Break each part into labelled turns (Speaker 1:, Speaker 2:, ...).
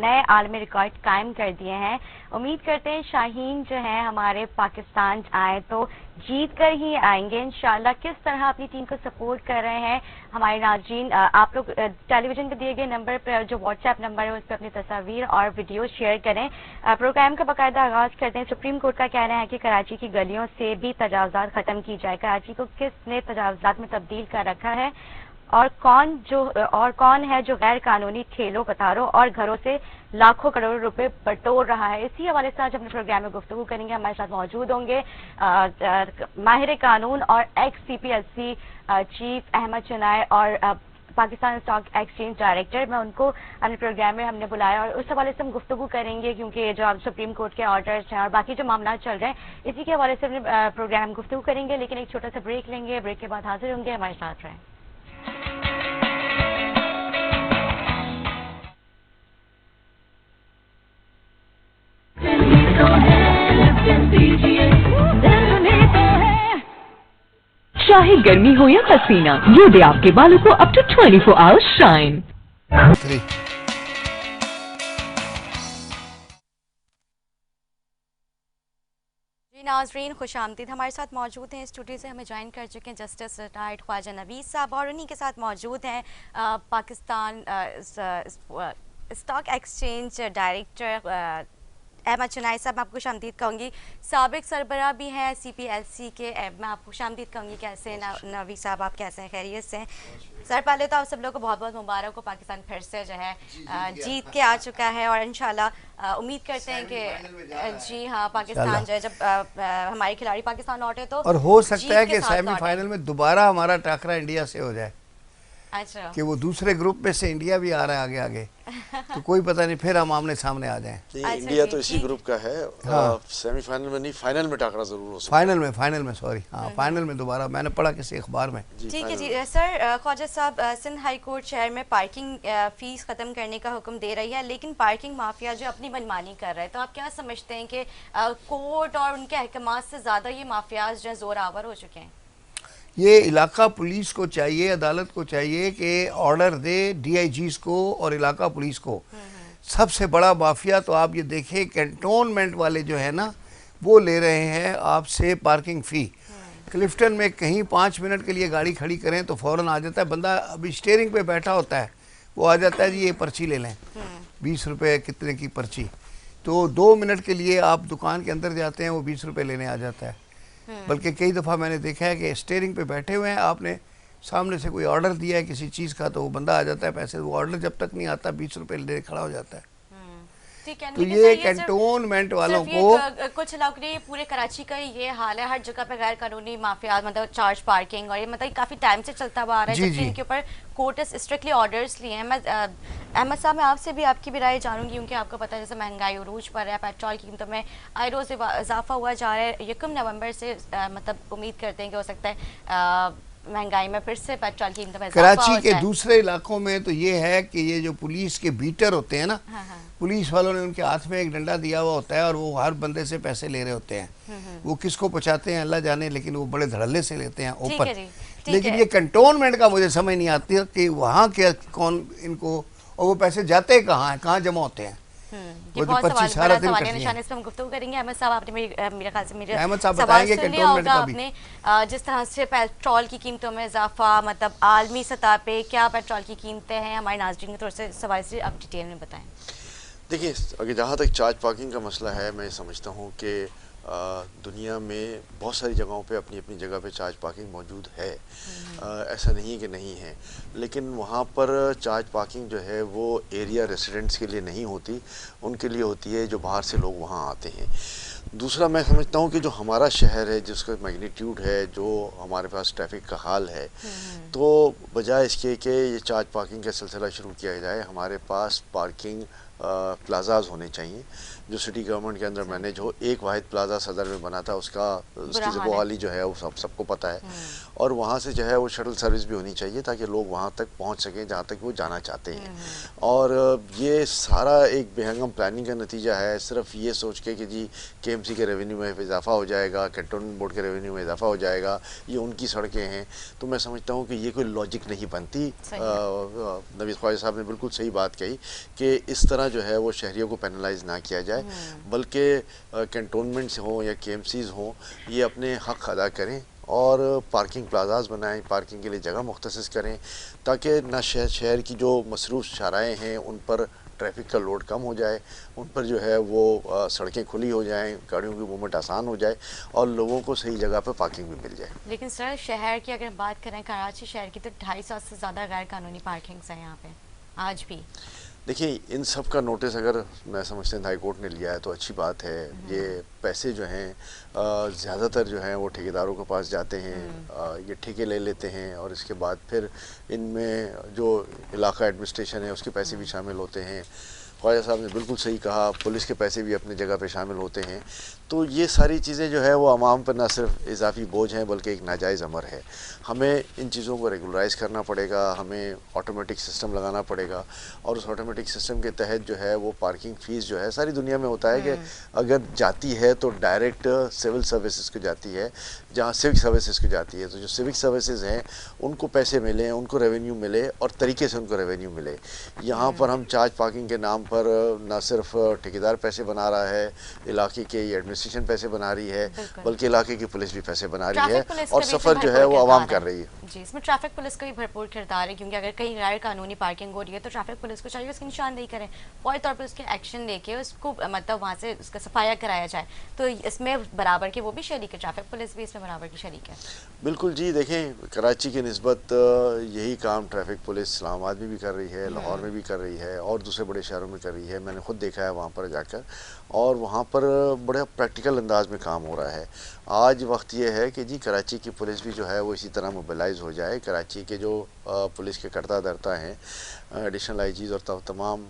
Speaker 1: नए आलमी रिकॉर्ड कायम कर दिए हैं। उम्मीद करते हैं शाहीन जो है हमारे पाकिस्तान आए तो जीत कर ही आएंगे इंशाल्लाह। किस तरह अपनी टीम को सपोर्ट कर रहे हैं हमारे नाज़रीन, आप लोग टेलीविजन पर दिए गए नंबर पर जो व्हाट्सएप नंबर है उस पर अपनी तस्वीर और वीडियो शेयर करें। प्रोग्राम का बाकायदा आगाज करते हैं। सुप्रीम कोर्ट का कहना है कि कराची की गलियों से भी तजावुज़ात खत्म की जाए। कराची को किसने तजावुज़ात में तब्दील कर रखा है और कौन है जो गैर कानूनी ठेलों, कतारों और घरों से लाखों करोड़ रुपए बटोर रहा है। इसी हवाले से आज अपने प्रोग्राम में गुफ्तगू करेंगे। हमारे साथ मौजूद होंगे माहिर कानून और एक्स CPSC चीफ अहमद चुनाय और पाकिस्तान स्टॉक एक्सचेंज डायरेक्टर। मैं उनको अपने प्रोग्राम में हमने बुलाया और उस हवाले से हम गुफ्तगू करेंगे क्योंकि जो अब सुप्रीम कोर्ट के ऑर्डर्स हैं और बाकी जो मामला चल रहे हैं इसी के हवाले से अपने प्रोग्राम गुफ्तगू करेंगे। लेकिन एक छोटा सा ब्रेक लेंगे, ब्रेक के बाद हाजिर होंगे। हमारे साथ रहें।
Speaker 2: चाहे गर्मी हो या पसीना, ये दे आपके बालों को अप टू 24 आवर्स शाइन।
Speaker 1: नाज़रीन खुशामदीद। हमारे साथ मौजूद हैं स्टूडियो से हमें ज्वाइन कर चुके हैं जस्टिस रिटायर्ड ख्वाजा नवीस साहब और उन्हीं के साथ मौजूद हैं Pakistan stock exchange director Ahmed Chinai साहब। मैं आपको खुशामदीद कहूँगी। साबिक सरबराह भी हैं CPSC के। मैं आपको खुशामदीद कहूँगी। कैसे हैं नवी साहब, आप कैसे हैं? खैरियत से हैं? सर पहले तो आप सब लोग को बहुत बहुत मुबारक हो, पाकिस्तान फिर से जो है जीत के आ चुका है और इंशाल्लाह उम्मीद करते हैं कि जी हाँ पाकिस्तान जो है जब हमारे खिलाड़ी पाकिस्तान लौटे तो
Speaker 3: और हो सकता है कि सेमीफाइनल में दोबारा हमारा टाकरा इंडिया से हो जाए।
Speaker 1: अच्छा,
Speaker 3: कि वो दूसरे ग्रुप में से इंडिया भी आ रहा है आगे आगे तो कोई पता नहीं, फिर हम आमने सामने आ जाएं।
Speaker 4: अच्छा, इंडिया तो इसी ग्रुप का है। हाँ। सेमीफाइनल में नहीं, फाइनल में टाकरा जरूर हो सकता है।
Speaker 3: फाइनल में सॉरी, हाँ फाइनल में दोबारा। मैंने पढ़ा किसी अखबार में।
Speaker 1: ठीक है जी sir. Khwaja Sahab, Sindh high court शहर में पार्किंग फीस खत्म करने का हुक्म दे रही है लेकिन पार्किंग माफिया जो अपनी मनमानी कर रहे हैं, तो आप क्या समझते हैं कि कोर्ट और उनके अहकामात से ज्यादा ये माफियाज जो है जोर आवर हो चुके हैं?
Speaker 3: ये इलाका पुलिस को चाहिए, अदालत को चाहिए कि ऑर्डर दे DIGs को और इलाका पुलिस को। सबसे बड़ा माफिया तो आप ये देखें कैंटोनमेंट वाले जो है ना वो ले रहे हैं आपसे पार्किंग फ़ी। क्लिफ्टन में कहीं 5 मिनट के लिए गाड़ी खड़ी करें तो फ़ौरन आ जाता है बंदा, अभी स्टीयरिंग पे बैठा होता है, वो आ जाता है जी ये पर्ची ले लें, 20 रुपये कितने की पर्ची। तो 2 मिनट के लिए आप दुकान के अंदर जाते हैं, वो 20 रुपये लेने आ जाता है। बल्कि कई दफ़ा मैंने देखा है कि स्टीयरिंग पे बैठे हुए हैं, आपने सामने से कोई ऑर्डर दिया है किसी चीज़ का तो वो बंदा आ जाता है पैसे, वो ऑर्डर जब तक नहीं आता 20 रुपये ले खड़ा हो जाता है। तो ये कैंटोनमेंट वालों को
Speaker 1: कुछ लोग ने पूरे कराची का ये हाल है, हर जगह पे गैर कानूनी माफिया मतलब चार्ज पार्किंग और ये मतलब काफी टाइम से चलता हुआ आ रहा है जबकि इनके ऊपर कोर्ट ने स्ट्रिक्टली ऑर्डर्स लिए हैं। मैं अहमद साहब मैं आपसे भी आपकी भी राय जानूंगी क्योंकि आपको पता है जैसे महंगाई उरूज पर है, पेट्रोल की कीमतों में आए रोज इजाफा हुआ जा रहा है। 1 नवंबर से मतलब उम्मीद करते हैं कि हो सकता है महंगाई में फिर से पेट्रोल की कीमतों में
Speaker 3: कराची के दूसरे इलाकों में तो ये है कि ये जो पुलिस के बीटर होते हैं ना, पुलिस वालों ने उनके हाथ में एक डंडा दिया हुआ होता है और वो हर बंदे से पैसे ले रहे होते हैं। वो किसको पहुंचाते हैं अल्लाह जाने, लेकिन वो बड़े धड़ल्ले से लेते हैं ऊपर। लेकिन ये कंटोनमेंट का मुझे समझ नहीं आती कि वहाँ के कौन इनको, और वो पैसे जाते कहाँ हैं, कहाँ जमा होते हैं।
Speaker 1: ये बहुत सवाल निशान इस पर हम गुफ्तगू करेंगे। अहमद साहब आपने मेरे ख्याल से मेरे सवाल सुन लिया होगा आपने, जिस तरह से पेट्रोल की कीमतों में इजाफा मतलब आलमी सतह पे क्या पेट्रोल की कीमतें हैं, हमारे नाज़रीन को थोड़े से सवाल से आप डिटेल में बताएं।
Speaker 4: देखिए अगर जहाँ तक चार्ज पार्किंग का मसला है, मैं समझता हूँ कि दुनिया में बहुत सारी जगहों पे अपनी अपनी जगह पे चार्ज पार्किंग मौजूद है। ऐसा नहीं है कि नहीं है, लेकिन वहाँ पर चार्ज पार्किंग जो है वो एरिया रेसिडेंट्स के लिए नहीं होती, उनके लिए होती है जो बाहर से लोग वहाँ आते हैं। दूसरा मैं समझता हूँ कि जो हमारा शहर है जिसका मैग्नीट्यूड है, जो हमारे पास ट्रैफिक का हाल है, तो बजाय इसके कि ये चार्ज पार्किंग का सिलसिला शुरू किया जाए, हमारे पास पार्किंग प्लाजाज होने चाहिए जो सिटी गवर्नमेंट के अंदर मैनेज हो। एक वाहिद प्लाजा सदर में बना था, उसकी जबोहाली जो है वो सबको पता है, और वहाँ से जो है वो शटल सर्विस भी होनी चाहिए ताकि लोग वहाँ तक पहुँच सकें जहाँ तक वो जाना चाहते हैं। और ये सारा एक बेहंगम प्लानिंग का नतीजा है, सिर्फ ये सोच के कि जी कि केएमसी के रेवेन्यू में इजाफा हो जाएगा, कैंटोनमेंट बोर्ड के रेवेन्यू में इजाफा हो जाएगा, ये उनकी सड़कें हैं। तो मैं समझता हूँ कि ये कोई लॉजिक नहीं बनती। नवीद ख्वाजा साहब ने बिल्कुल सही बात कही कि इस तरह जो है वो शहरियों को पेनलाइज ना किया जाए, बल्कि कैंटोनमेंट्स हों या केएमसीज हों, ये अपने हक़ अदा करें और पार्किंग प्लाजाज बनाएं, पार्किंग के लिए जगह मुख्तसिस करें, ताकि ना शहर की जो मसरूफ़ शाराएँ हैं उन पर ट्रैफिक का लोड कम हो जाए, उन पर जो है वो सड़कें खुली हो जाएं, गाड़ियों की मूवमेंट आसान हो जाए और लोगों को सही जगह पर पार्किंग भी मिल जाए।
Speaker 1: लेकिन सर, शहर की अगर बात करें, कराची शहर की, तो 250 से ज़्यादा गैर कानूनी पार्किंग्स हैं यहाँ पे आज भी।
Speaker 4: देखिए, इन सब का नोटिस अगर मैं समझते हैं हाई कोर्ट ने लिया है तो अच्छी बात है। ये पैसे जो हैं ज़्यादातर जो हैं वो ठेकेदारों के पास जाते हैं, ये ठेके ले लेते हैं और इसके बाद फिर इनमें जो इलाका एडमिनिस्ट्रेशन है उसके पैसे भी शामिल होते हैं। ख्वाजा साहब ने बिल्कुल सही कहा, पुलिस के पैसे भी अपनी जगह पे शामिल होते हैं। तो ये सारी चीज़ें जो है वो आवाम पर ना सिर्फ इजाफी बोझ हैं बल्कि एक नाजायज़ अमर है। हमें इन चीज़ों को रेगुलराइज़ करना पड़ेगा, हमें ऑटोमेटिक सिस्टम लगाना पड़ेगा और उस ऑटोमेटिक सिस्टम के तहत जो है वो पार्किंग फ़ीस जो है, सारी दुनिया में होता है कि अगर जाती है तो डायरेक्ट सिविल सर्विसेज को जाती है, जहाँ सिविक सर्विसेज को जाती है। तो जो सिविक सर्विसेज हैं उनको पैसे मिले, उनको रेवेन्यू मिले और तरीके से उनको रेवेन्यू मिले। यहाँ पर हम चार्ज पार्किंग के नाम पर ना सिर्फ ठेकेदार पैसे बना रहा है, इलाके के एडमिनिस्ट्रेशन पैसे बना रही है, बल्कि इलाके की पुलिस भी पैसे बना रही है और सफ़र जो है वो आवाम कर रही है।
Speaker 1: जी, इसमें ट्रैफिक पुलिस का भी भरपूर किरदार है, क्योंकि अगर कहीं गैर कानूनी पार्किंग हो रही है तो ट्रैफिक पुलिस को चाहिए उसकी निशानदेही करें, फौरी तौर पर उसके एक्शन लेके उसको मतलब वहाँ से उसका सफाया कराया जाए। तो इसमें बराबर के वो भी शरीक है, ट्रैफिक पुलिस भी इसमें बराबर की शरीक है।
Speaker 4: बिल्कुल जी, देखें कराची की निस्बत यही काम ट्रैफिक पुलिस इस्लामाबाद में भी कर रही है, लाहौर में भी कर रही है और दूसरे बड़े शहरों में कर रही है। मैंने खुद देखा है वहाँ पर जाकर और वहाँ पर बड़े प्रैक्टिकल अंदाज में काम हो रहा है। आज वक्त ये है कि जी कराची की पुलिस भी जो है वो इसी तरह मोबिलाइज हो जाए। कराची के जो पुलिस के करता धरता हैं, एडिशनल आईजीज़ और तमाम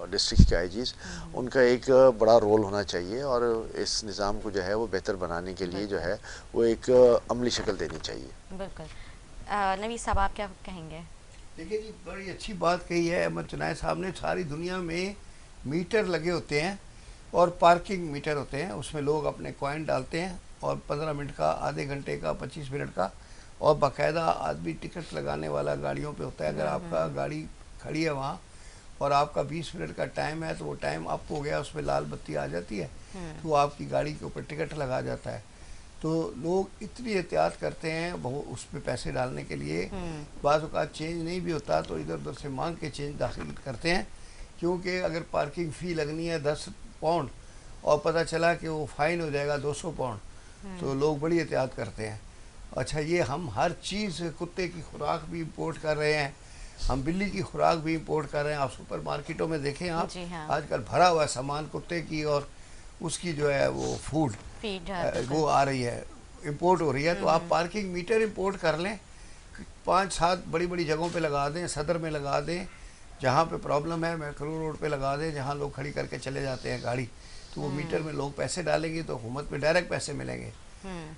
Speaker 4: डिस्ट्रिक्ट के आईजीज़, उनका एक बड़ा रोल होना चाहिए और इस निज़ाम को जो है वो बेहतर बनाने के लिए जो है वो एक अमली शक्ल देनी चाहिए।
Speaker 1: बिल्कुल। नवीद साहब, आप क्या कहेंगे?
Speaker 3: देखिए जी, बड़ी अच्छी बात कही है अहमद चुनाय साहब ने। सारी दुनिया में मीटर लगे होते हैं और पार्किंग मीटर होते हैं, उसमें लोग अपने कॉइन डालते हैं और 15 मिनट का, आधे घंटे का, 25 मिनट का, और बाकायदा आदमी टिकट लगाने वाला गाड़ियों पे होता है। अगर आपका गाड़ी खड़ी है वहाँ और आपका 20 मिनट का टाइम है तो वो टाइम अप हो गया, उसमें लाल बत्ती आ जाती है तो आपकी गाड़ी के ऊपर टिकट लगा जाता है। तो लोग इतनी एहतियात करते हैं वो उस पर पैसे डालने के लिए। बाज़ औक़ात चेंज नहीं भी होता तो इधर उधर से मांग के चेंज दाखिल करते हैं, क्योंकि अगर पार्किंग फ़ी लगनी है 10 पाउंड और पता चला कि वो फ़ाइन हो जाएगा 200 पाउंड, तो लोग बड़ी एहतियात करते हैं। अच्छा, ये हम हर चीज़, कुत्ते की खुराक भी इंपोर्ट कर रहे हैं, हम बिल्ली की खुराक भी इंपोर्ट कर रहे हैं। आप सुपर मार्केटों में देखें आप, आजकल भरा हुआ है सामान कुत्ते की और उसकी जो है वो फूड वो आ रही है, इंपोर्ट हो रही है। तो आप पार्किंग मीटर इंपोर्ट कर लें, 5-7 बड़ी बड़ी जगहों पे लगा दें, सदर में लगा दें, जहाँ पे प्रॉब्लम है मैक्रो रोड पे लगा दें, जहाँ लोग खड़ी करके चले जाते हैं गाड़ी, तो वो मीटर में लोग पैसे डालेंगे तो हुकूमत में डायरेक्ट पैसे मिलेंगे।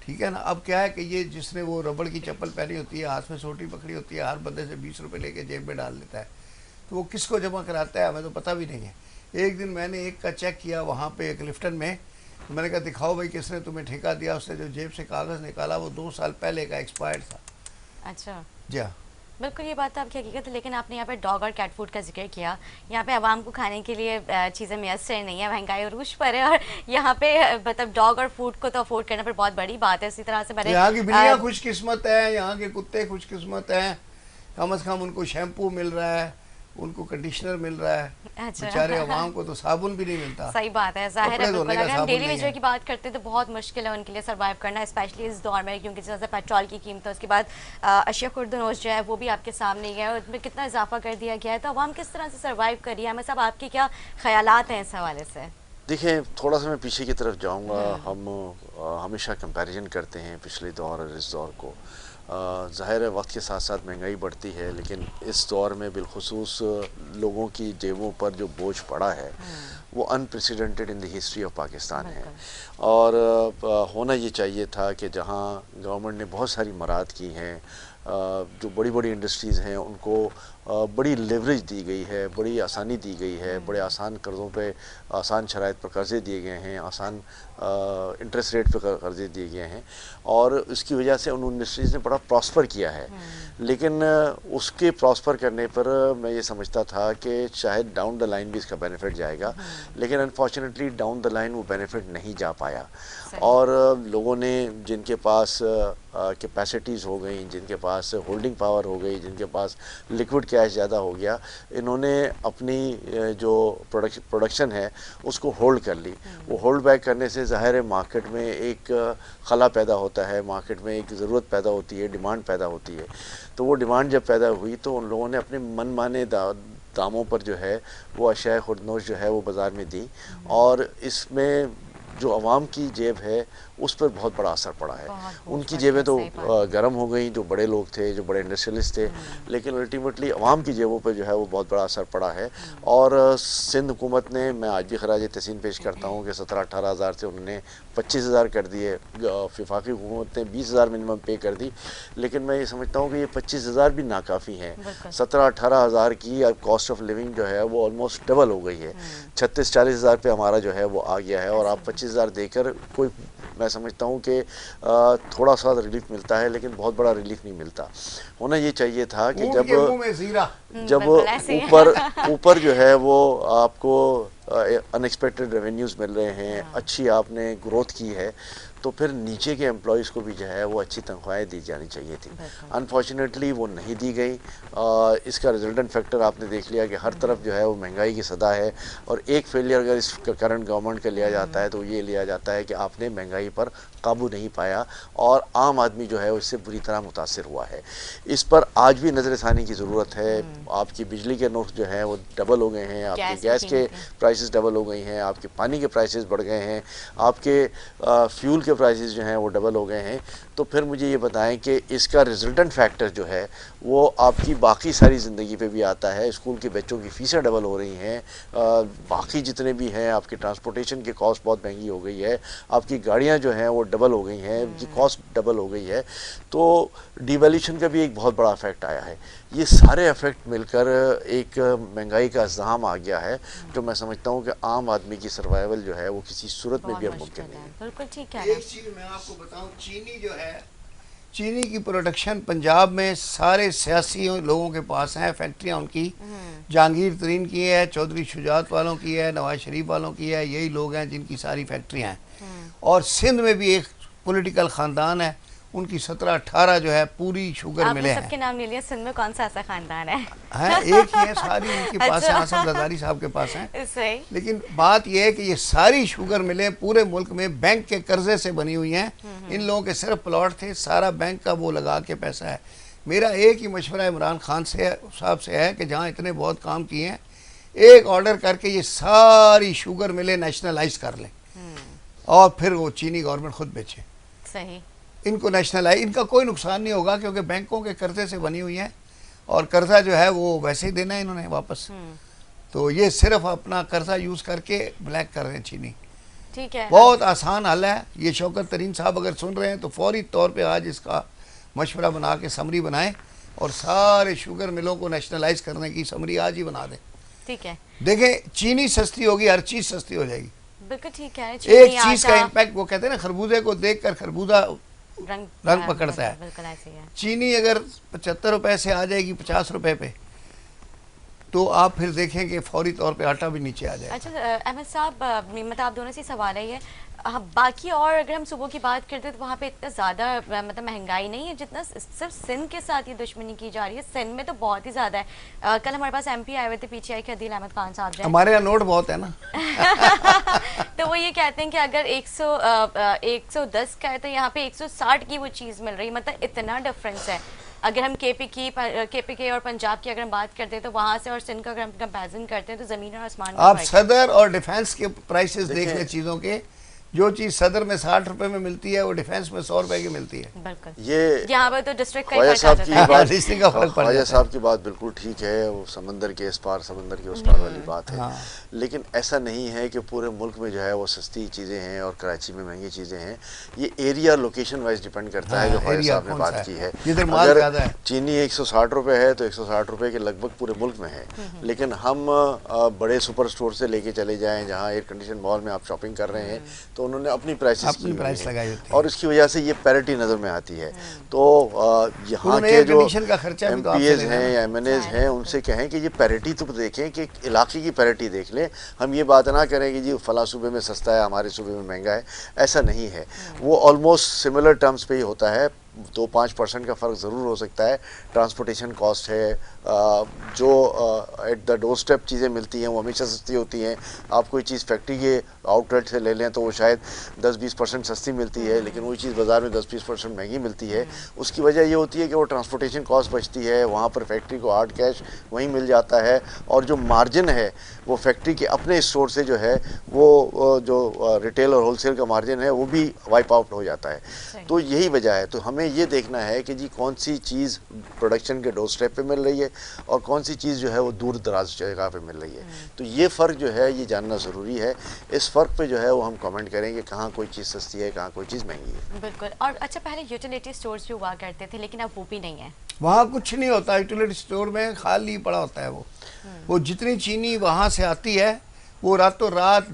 Speaker 3: ठीक है ना। अब क्या है कि ये जिसने वो रबड़ की चप्पल पहनी होती है, हाथ में सोटी पकड़ी होती है, हर बंदे से 20 रुपये लेके जेब में डाल लेता है, तो वो किसको जमा कराता है हमें तो पता भी नहीं है। एक दिन मैंने एक का चेक किया वहाँ पे एक लिफ्टन में, तो मैंने कहा दिखाओ भाई किसने तुम्हें ठेका दिया। उसने जो जेब से कागज़ निकाला वो 2 साल पहले का एक्सपायर्ड था।
Speaker 1: अच्छा
Speaker 3: जी हाँ,
Speaker 1: बिल्कुल, ये बात आपकी हकीकत है। लेकिन आपने यहाँ पे डॉग और कैट फूड का जिक्र किया, यहाँ पे आवाम को खाने के लिए चीज़ें मैसर नहीं है, महंगाई अरूज पर है, और यहाँ पे मतलब डॉग और फूड को तो अफोर्ड करना पर बहुत बड़ी बात है। इसी तरह से मैंने
Speaker 3: यहाँ की बिल्लियाँ खुशकिस्मत है, यहाँ के कुत्ते खुशकिस्मत हैं, कम अज़ कम उनको शैम्पू मिल रहा है, उनको कंडीशनर मिल रहा है।
Speaker 1: अच्छा।
Speaker 3: बेचारे अवाम को तो साबुन भी नहीं मिलता।
Speaker 1: सही बात है, जाहिर है। बिल्कुल, अगर हम डेली वेजर की बात करते हैं तो बहुत मुश्किल है उनके लिए सर्वाइव करना, स्पेशली इस दौर में, क्योंकि जैसे पेट्रोल की कीमत है, उसके बाद अशिया खुर्दनोश जो है वो भी आपके सामने ही है और उसमें कितना इजाफा कर दिया गया है। तो अवाम किस तरह से सर्वाइव कर रही है? हमें सब आपके क्या ख्यालात हैं इस हवाले से?
Speaker 4: देखिए, थोड़ा सा मैं पीछे की तरफ जाऊँगा। हम हमेशा कंपैरिजन करते हैं पिछले दौर और इस दौर को। ज़ाहिर है वक्त के साथ साथ महंगाई बढ़ती है, लेकिन इस दौर में बिलखुसूस लोगों की जेबों पर जो बोझ पड़ा है वो unprecedented in the history of Pakistan है। और होना ये चाहिए था कि जहाँ गवर्नमेंट ने बहुत सारी मराद की हैं, जो बड़ी बड़ी इंडस्ट्रीज़ हैं उनको बड़ी लेवरेज दी गई है, बड़ी आसानी दी गई है, बड़े आसान कर्ज़ों पे आसान शराइत पर कर्ज़े दिए गए हैं, आसान इंटरेस्ट रेट पे कर्ज़े दिए गए हैं और इसकी वजह से उन इंडस्ट्रीज़ ने बड़ा प्रॉस्पर किया है। लेकिन उसके प्रॉस्पर करने पर मैं ये समझता था कि शायद डाउन द लाइन भी इसका बेनिफिट जाएगा, लेकिन अनफॉर्चुनेटली डाउन द लाइन वो बेनिफिट नहीं जा पाया और लोगों ने जिनके पास कैपेसिटीज़ हो गई, जिनके पास होल्डिंग पावर हो गई, जिनके पास लिक्विड कैश ज़्यादा हो गया, इन्होंने अपनी जो प्रोडक्शन है उसको होल्ड कर ली। वो होल्ड बैक करने से ज़ाहिर है मार्केट में एक खला पैदा होता है, मार्केट में एक ज़रूरत पैदा होती है, डिमांड पैदा होती है। तो वो डिमांड जब पैदा हुई तो उन लोगों ने अपने मनमाने दामों पर जो है वो अशाए खुर्दनोश जो है वो बाज़ार में दी और इसमें जो आवाम की जेब है उस पर बहुत बड़ा असर पड़ा है। उनकी जेबें तो गर्म हो गई, जो बड़े लोग थे, जो बड़े इंडस्ट्रियलिस्ट थे, लेकिन अल्टीमेटली आवाम की जेबों पर जो है वो बहुत बड़ा असर पड़ा है। और सिंध हुकूमत ने, मैं आज भी खराज तहसीन पेश करता हूँ कि 17-18 हज़ार से उन्होंने 25,000 कर दिए, वफाकी हुकूमत ने 20,000 मिनिमम पे कर दी, लेकिन मैं ये समझता हूँ कि ये 25,000 भी नाकाफ़ी हैं। 17-18 हज़ार की अब कॉस्ट ऑफ लिविंग जो है वो ऑलमोस्ट डबल हो गई है, 36-40 हज़ार पे हमारा जो है वो आ गया है और आप 25,000 देकर कोई, मैं समझता हूँ कि थोड़ा सा रिलीफ मिलता है लेकिन बहुत बड़ा रिलीफ नहीं मिलता। होना ये चाहिए था कि जब ऊपर जो है वो आपको अनएक्सपेक्टेड रेवेन्यूज़ मिल रहे हैं, अच्छी आपने ग्रोथ की है, तो फिर नीचे के एम्प्लॉयज़ को भी जो है वो अच्छी तनख्वाहें दी जानी चाहिए थी। अनफॉर्चुनेटली वो नहीं दी गई। इसका रिजल्टेंट फैक्टर आपने देख लिया कि हर तरफ जो है वो महंगाई की सदा है और एक फेलियर अगर इस करंट गवर्नमेंट का लिया जाता है तो ये लिया जाता है कि आपने महंगाई पर काबू नहीं पाया और आम आदमी जो है उससे बुरी तरह मुतासिर हुआ है। इस पर आज भी नज़रसानी की ज़रूरत है। आपकी बिजली के नोट जो हैं वो डबल हो गए हैं, आपके गैस के प्राइसेस डबल हो गई हैं, आपके पानी के प्राइसेस बढ़ गए हैं, आपके फ्यूल के प्राइसेस जो हैं वो डबल हो गए हैं। तो फिर मुझे ये बताएं कि इसका रिजल्टेंट फैक्टर जो है वो आपकी बाकी सारी ज़िंदगी पे भी आता है। स्कूल के बच्चों की फ़ीसें डबल हो रही हैं, बाकी जितने भी हैं, आपके ट्रांसपोर्टेशन की कॉस्ट बहुत महंगी हो गई है, आपकी गाड़ियाँ जो हैं वो डबल हो गई हैं, उनकी कॉस्ट डबल हो गई है। तो डिवैल्यूएशन का भी एक बहुत बड़ा इफेक्ट आया है। ये सारे इफेक्ट मिलकर एक महंगाई का इज़्हाम आ गया है जो मैं समझता हूँ कि आम आदमी की सर्वाइवल जो है वो किसी सूरत में भी अब मुमकिन नहीं है।
Speaker 1: बिल्कुल ठीक है।
Speaker 3: एक चीज़ मैं आपको बताऊं, चीनी जो है, चीनी की प्रोडक्शन पंजाब में सारे सियासी लोगों के पास हैं, फैक्ट्रियां उनकी जहांगीर तरीन की है, चौधरी शुजात वालों की है, नवाज शरीफ वालों की है, यही लोग हैं जिनकी सारी फैक्ट्रियां हैं। और सिंध में भी एक पॉलिटिकल ख़ानदान है, उनकी 17-18 जो है पूरी शुगर मिले हैं।
Speaker 1: सबके नाम ले लिया, सिंध में कौन सा ऐसा खानदान है?
Speaker 3: एक ही है, सारी उनके पास है, आसम जरदारी साहब के पास है।
Speaker 1: सही।
Speaker 3: लेकिन बात यह है कि ये सारी शुगर मिलें पूरे मुल्क में बैंक के कर्जे से बनी हुई हैं। इन लोगों के सिर्फ प्लॉट थे, सारा बैंक का वो लगा के पैसा है। मेरा एक ही मशवरा इमरान खान से साहब से है कि जहाँ इतने बहुत काम किए हैं, एक ऑर्डर करके ये सारी शुगर मिले नेशनलाइज कर लें और फिर वो चीनी गवर्नमेंट खुद बेचे।
Speaker 1: सही।
Speaker 3: इनको नेशनलाइज, इनका कोई नुकसान नहीं होगा क्योंकि बैंकों के कर्जे से बनी हुई हैं और कर्जा जो है वो वैसे ही देना है इन्होंने वापस। तो ये सिर्फ अपना कर्जा यूज़ करके ब्लैक कर रहे हैं चीनी।
Speaker 1: ठीक है,
Speaker 3: बहुत आसान हल है। ये शौकत तरीन साहब अगर सुन रहे हैं तो फौरी तौर पे आज इसका मशवरा बना के समरी बनाएं और सारे शुगर मिलों को नेशनलाइज करने की समरी आज ही बना दें।
Speaker 1: ठीक है,
Speaker 3: देखें चीनी सस्ती होगी, हर चीज़ सस्ती हो जाएगी।
Speaker 1: बिल्कुल ठीक है।
Speaker 3: एक चीज़ का इम्पैक्ट, वो कहते हैं ना खरबूजे को देख कर खरबूजा रंग पकड़ता है।
Speaker 1: बिल्कुल ऐसे ही है।
Speaker 3: चीनी अगर 75 रुपए से आ जाएगी 50 रुपए पे, तो आप फिर देखें कि फौरी तौर पे आटा भी नीचे आ जाएगा।
Speaker 1: अच्छा अहमद साहब, मतलब आप दोनों से सवाल है ये, बाकी और अगर हम सुबह की बात करते हैं तो वहाँ पे इतना ज़्यादा मतलब महंगाई नहीं है जितना सिर्फ सिंध के साथ ये दुश्मनी की जा रही है। सिंध में तो बहुत ही ज़्यादा है। कल हमारे पास MP आए हुए थे, पीछे आए अदील अहमद खान साहब जो
Speaker 3: हमारे यहाँ नोट बहुत है ना।
Speaker 1: तो वो ये कहते हैं कि अगर 110 का है तो यहाँ पे 160 की वो चीज़ मिल रही है। मतलब इतना डिफरेंस है। अगर हम KPK और पंजाब की अगर हम बात करते हैं तो वहाँ से और सिंध का अगर हम कंपेरिजन करते हैं तो ज़मीन और आसमान।
Speaker 3: आप सदर और डिफेंस के प्राइसेस देख लें चीज़ों के, जो चीज सदर में 60 रुपए में मिलती है वो डिफेंस में 100 रुपए की मिलती है।
Speaker 1: बिल्कुल,
Speaker 4: ये
Speaker 1: यहाँ पर तो डिस्ट्रिक्ट का
Speaker 4: ख्वाजा
Speaker 1: ही फर्क आ
Speaker 4: साहब
Speaker 1: जाता
Speaker 4: की
Speaker 1: है।
Speaker 4: बात
Speaker 3: डिस्ट्रिक्ट का फर्क पड़
Speaker 4: ख्वाजा
Speaker 3: जाता है।
Speaker 4: साहब की बात बिल्कुल ठीक है, वो समंदर के इस पार समंदर के उस पार वाली बात है।
Speaker 3: हाँ।
Speaker 4: लेकिन ऐसा नहीं है कि पूरे मुल्क में जो है वो सस्ती चीज़ें हैं और कराची में महंगी चीज़ें हैं। ये एरिया लोकेशन वाइज डिपेंड करता है,
Speaker 3: हाँ,
Speaker 4: जो ख्वाजा
Speaker 3: एरिया
Speaker 4: साहब ने
Speaker 3: कौन
Speaker 4: बात
Speaker 3: सा
Speaker 4: की
Speaker 3: है,
Speaker 4: है।
Speaker 3: जिधर माल
Speaker 4: अगर
Speaker 3: ज़्यादा है।
Speaker 4: चीनी 160 रुपए है तो 160 रुपए के लगभग पूरे मुल्क में है। लेकिन हम बड़े सुपर स्टोर से लेके चले जाएं जहाँ एयर कंडीशन मॉल में आप शॉपिंग कर रहे हैं तो उन्होंने अपनी प्राइसेस
Speaker 3: अपनी प्राइस लगाई होती है।
Speaker 4: और इसकी वजह से ये पैरिटी नज़र में आती है। तो यहाँ
Speaker 3: उन्होंने
Speaker 4: के
Speaker 3: एयर
Speaker 4: जो
Speaker 3: कंडीशन का खर्चा भी तो आपसे
Speaker 4: MPAs
Speaker 3: लेना
Speaker 4: हैं
Speaker 3: है
Speaker 4: या MNAs हैं उनसे कहें कि ये पैरिटी तो देखें, कि इलाके की पैरिटी देख लें। हम ये बात ना करें कि जी फला सूबे में सस्ता है हमारे सूबे में महंगा है, ऐसा नहीं है। वो ऑलमोस्ट सिमिलर टर्म्स पे ही होता है। 2-5% का फ़र्क ज़रूर हो सकता है। ट्रांसपोर्टेशन कॉस्ट है, जो एट द डोर स्टेप चीज़ें मिलती हैं वो हमेशा सस्ती होती हैं। आप कोई चीज़ फैक्ट्री के आउटलेट से ले लें तो वो शायद 10-20% सस्ती मिलती है, लेकिन वही चीज़ बाज़ार में 10-20% महंगी मिलती है। उसकी वजह ये होती है कि वो ट्रांसपोर्टेशन कॉस्ट बचती है, वहाँ पर फैक्ट्री को हार्ड कैश वहीं मिल जाता है, और जो मार्जिन है वो फैक्ट्री के अपने स्टोर से जो है वो जो रिटेल और होलसेल का मार्जिन है वो भी वाइप आउट हो जाता है। तो यही वजह है। तो हमें ये देखना है कि जी कौन सी चीज़ प्रोडक्शन के डोर स्टेप पे मिल रही है और कौन सी चीज़ जो है वो दूर दराज जगह पे मिल रही है। तो ये फ़र्क जो है ये जानना ज़रूरी है। इस फ़र्क पे जो है वो हम कमेंट करेंगे कहाँ कोई चीज़ सस्ती है, कहाँ कोई चीज़ महंगी है।
Speaker 1: बिल्कुल। और अच्छा, पहले यूटिलिटी स्टोर्स भी हुआ करते थे लेकिन अब वो भी नहीं है।
Speaker 3: वहाँ कुछ नहीं होता, यूटिलिटी स्टोर में खाली पड़ा होता है। वो जितनी चीनी वहाँ से आती है वो रातों रात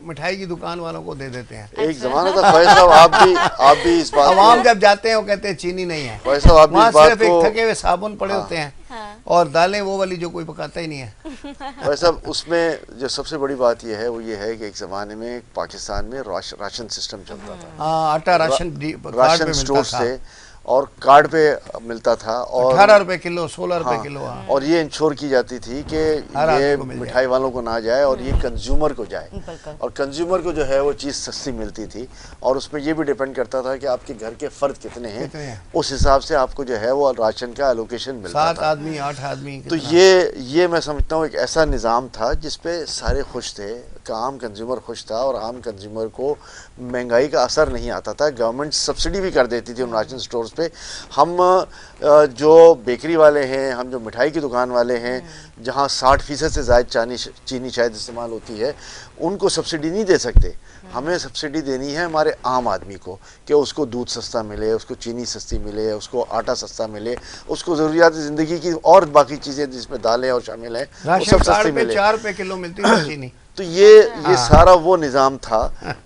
Speaker 3: मिठाई की दुकान वालों को दे देते हैं।
Speaker 4: एक ज़माना था ख्वाजा साहब, आप भी इस बात
Speaker 3: आवाम जब जाते हैं वो कहते हैं चीनी नहीं है।
Speaker 4: ख्वाजा साहब आप भी
Speaker 3: वहाँ
Speaker 4: इस बात
Speaker 3: सिर्फ एक
Speaker 4: को
Speaker 3: थके हुए साबुन पड़े होते हैं और दालें वो वाली जो कोई पकाता ही नहीं है।
Speaker 4: ख्वाजा साहब उसमें जो सबसे बड़ी बात यह है वो ये है कि एक ज़माने में पाकिस्तान में राशन सिस्टम चलता था।
Speaker 3: हाँ, आटा राशन
Speaker 4: राशन स्टोर से और कार्ड पे मिलता था, और
Speaker 3: 18 रुपए किलो, 16 रुपए
Speaker 4: हाँ,
Speaker 3: किलो। हाँ।
Speaker 4: और ये इंश्योर की जाती थी कि
Speaker 3: हर
Speaker 4: ये
Speaker 3: आदमी को मिल
Speaker 4: मिठाई वालों को ना जाए और ये कंज्यूमर को जाए।
Speaker 1: बिल्कुल।
Speaker 4: और कंज्यूमर को जो है वो चीज़ सस्ती मिलती थी, और उसमें ये भी डिपेंड करता था कि आपके घर के फ़र्द कितने हैं, उस हिसाब से आपको जो है वो राशन का एलोकेशन मिलता
Speaker 3: 7
Speaker 4: था।
Speaker 3: आदमी 8 आदमी।
Speaker 4: तो ये मैं समझता हूँ एक ऐसा निज़ाम था जिसपे सारे खुश थे, आम कंज्यूमर खुश था, और आम कंज्यूमर को महंगाई का असर नहीं आता था। गवर्नमेंट सब्सिडी भी कर देती थी उन राशन स्टोर्स पे। हम जो बेकरी वाले हैं, हम जो मिठाई की दुकान वाले हैं, जहाँ 60% से ज़्यादा चीनी शायद इस्तेमाल होती है, उनको सब्सिडी नहीं दे सकते। हमें सब्सिडी देनी है हमारे आम आदमी को, कि उसको दूध सस्ता मिले, उसको चीनी सस्ती मिले, उसको आटा सस्ता मिले, उसको ज़रूरियात ज़िंदगी की और बाकी चीज़ें जिसमें दालें और शामिल हैं वो सब सस्ती मिले।
Speaker 3: 4 रुपए किलो मिलती है चीनी।
Speaker 4: तो ये सारा वो निज़ाम था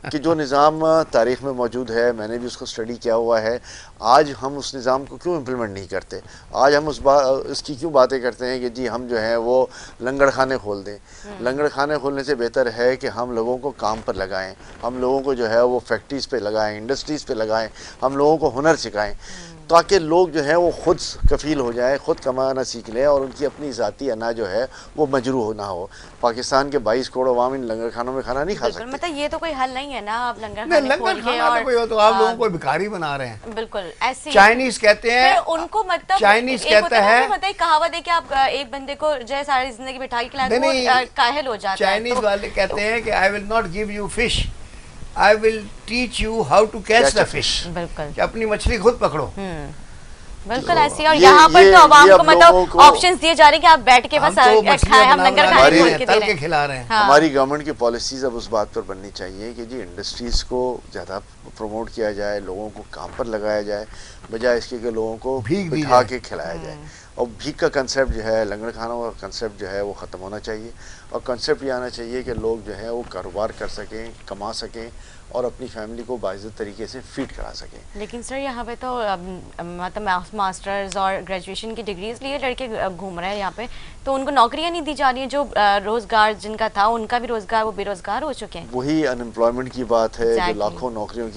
Speaker 4: कि जो निज़ाम तारीख़ में मौजूद है, मैंने भी उसको स्टडी किया हुआ है। आज हम उस निज़ाम को क्यों इम्प्लीमेंट नहीं करते? आज हम इसकी क्यों बातें करते हैं कि जी हम जो है वो लंगर खाने खोल दें? लंगर खाने खोलने से बेहतर है कि हम लोगों को काम पर लगाएं, हम लोगों को जो है वो फैक्ट्रीज़ पे लगाएं, इंडस्ट्रीज़ पे लगाएं, हम लोगों को हुनर सिखाएं, ताकि लोग जो है वो खुद कफ़ील हो जाएं, खुद कमाना सीख लें, और उनकी अपनी ज़ाती अना जो है वो मजरूह ना हो। पाकिस्तान के 22 करोड़ अवाम इन लंगर खानों में खाना नहीं खा सकते।
Speaker 1: मतलब ये तो कोई हल नहीं है ना, आप लंगर
Speaker 3: नहीं,
Speaker 1: खाने
Speaker 3: लंगर
Speaker 1: खोल के
Speaker 3: खाना
Speaker 1: और
Speaker 3: तो कोई हो तो आप लोगों को भिखारी बना रहे हैं।
Speaker 1: बिल्कुल ऐसे
Speaker 3: चाइनीज कहते हैं,
Speaker 1: फिर उनको मतलब
Speaker 3: चाइनीज
Speaker 1: एक
Speaker 3: कहता
Speaker 1: होता
Speaker 3: है,
Speaker 1: मतलब एक कहावत है कि आप एक बंदे को जो है सारी जिंदगी बिठा के खिलाए तो
Speaker 3: नहीं,
Speaker 1: वो काहिल हो जाता है।
Speaker 3: चाइनीज वाले कहते हैं कि I will not give you fish, I will teach you how to catch the fish.
Speaker 1: बिल्कुल,
Speaker 3: कि अपनी मछली खुद पकड़ो।
Speaker 1: बिल्कुल ऐसी। और यहाँ पर तो आवाम को मतलब ऑप्शंस दिए जा रहे हैं कि आप बैठ के बस खाएं, हम लंगर खाने खोल के दे रहे हैं,
Speaker 3: खिला रहे हैं।
Speaker 4: हमारी गवर्नमेंट की पॉलिसीज अब उस बात पर बननी चाहिए कि जी इंडस्ट्रीज़ को ज़्यादा प्रमोट किया जाए, लोगों को काम पर लगाया जाए, बजाय इसके कि लोगों को बिठा के खिलाया जाए। और भीख का कंसेप्ट जो है, लंगर खानों का कंसेप्ट जो है वो ख़त्म होना चाहिए, और कंसेप्ट ये आना चाहिए कि लोग जो है वो कारोबार कर सकें, कमा सकें, और अपनी फैमिली को बाइज़्ज़त तरीके से फीड करा सकें।
Speaker 1: लेकिन सर यहाँ पे तो मतलब मास्टर्स और ग्रेजुएशन की डिग्रीज लिए लड़के घूम रहे हैं यहाँ पे, तो उनको नौकरियाँ नहीं दी जा रही हैं। जो रोज़गार जिनका था उनका भी रोज़गार, वो बेरोज़गार हो चुके हैं।
Speaker 4: वही अनएम्प्लॉयमेंट की बात है। जो लाखों नौकरियों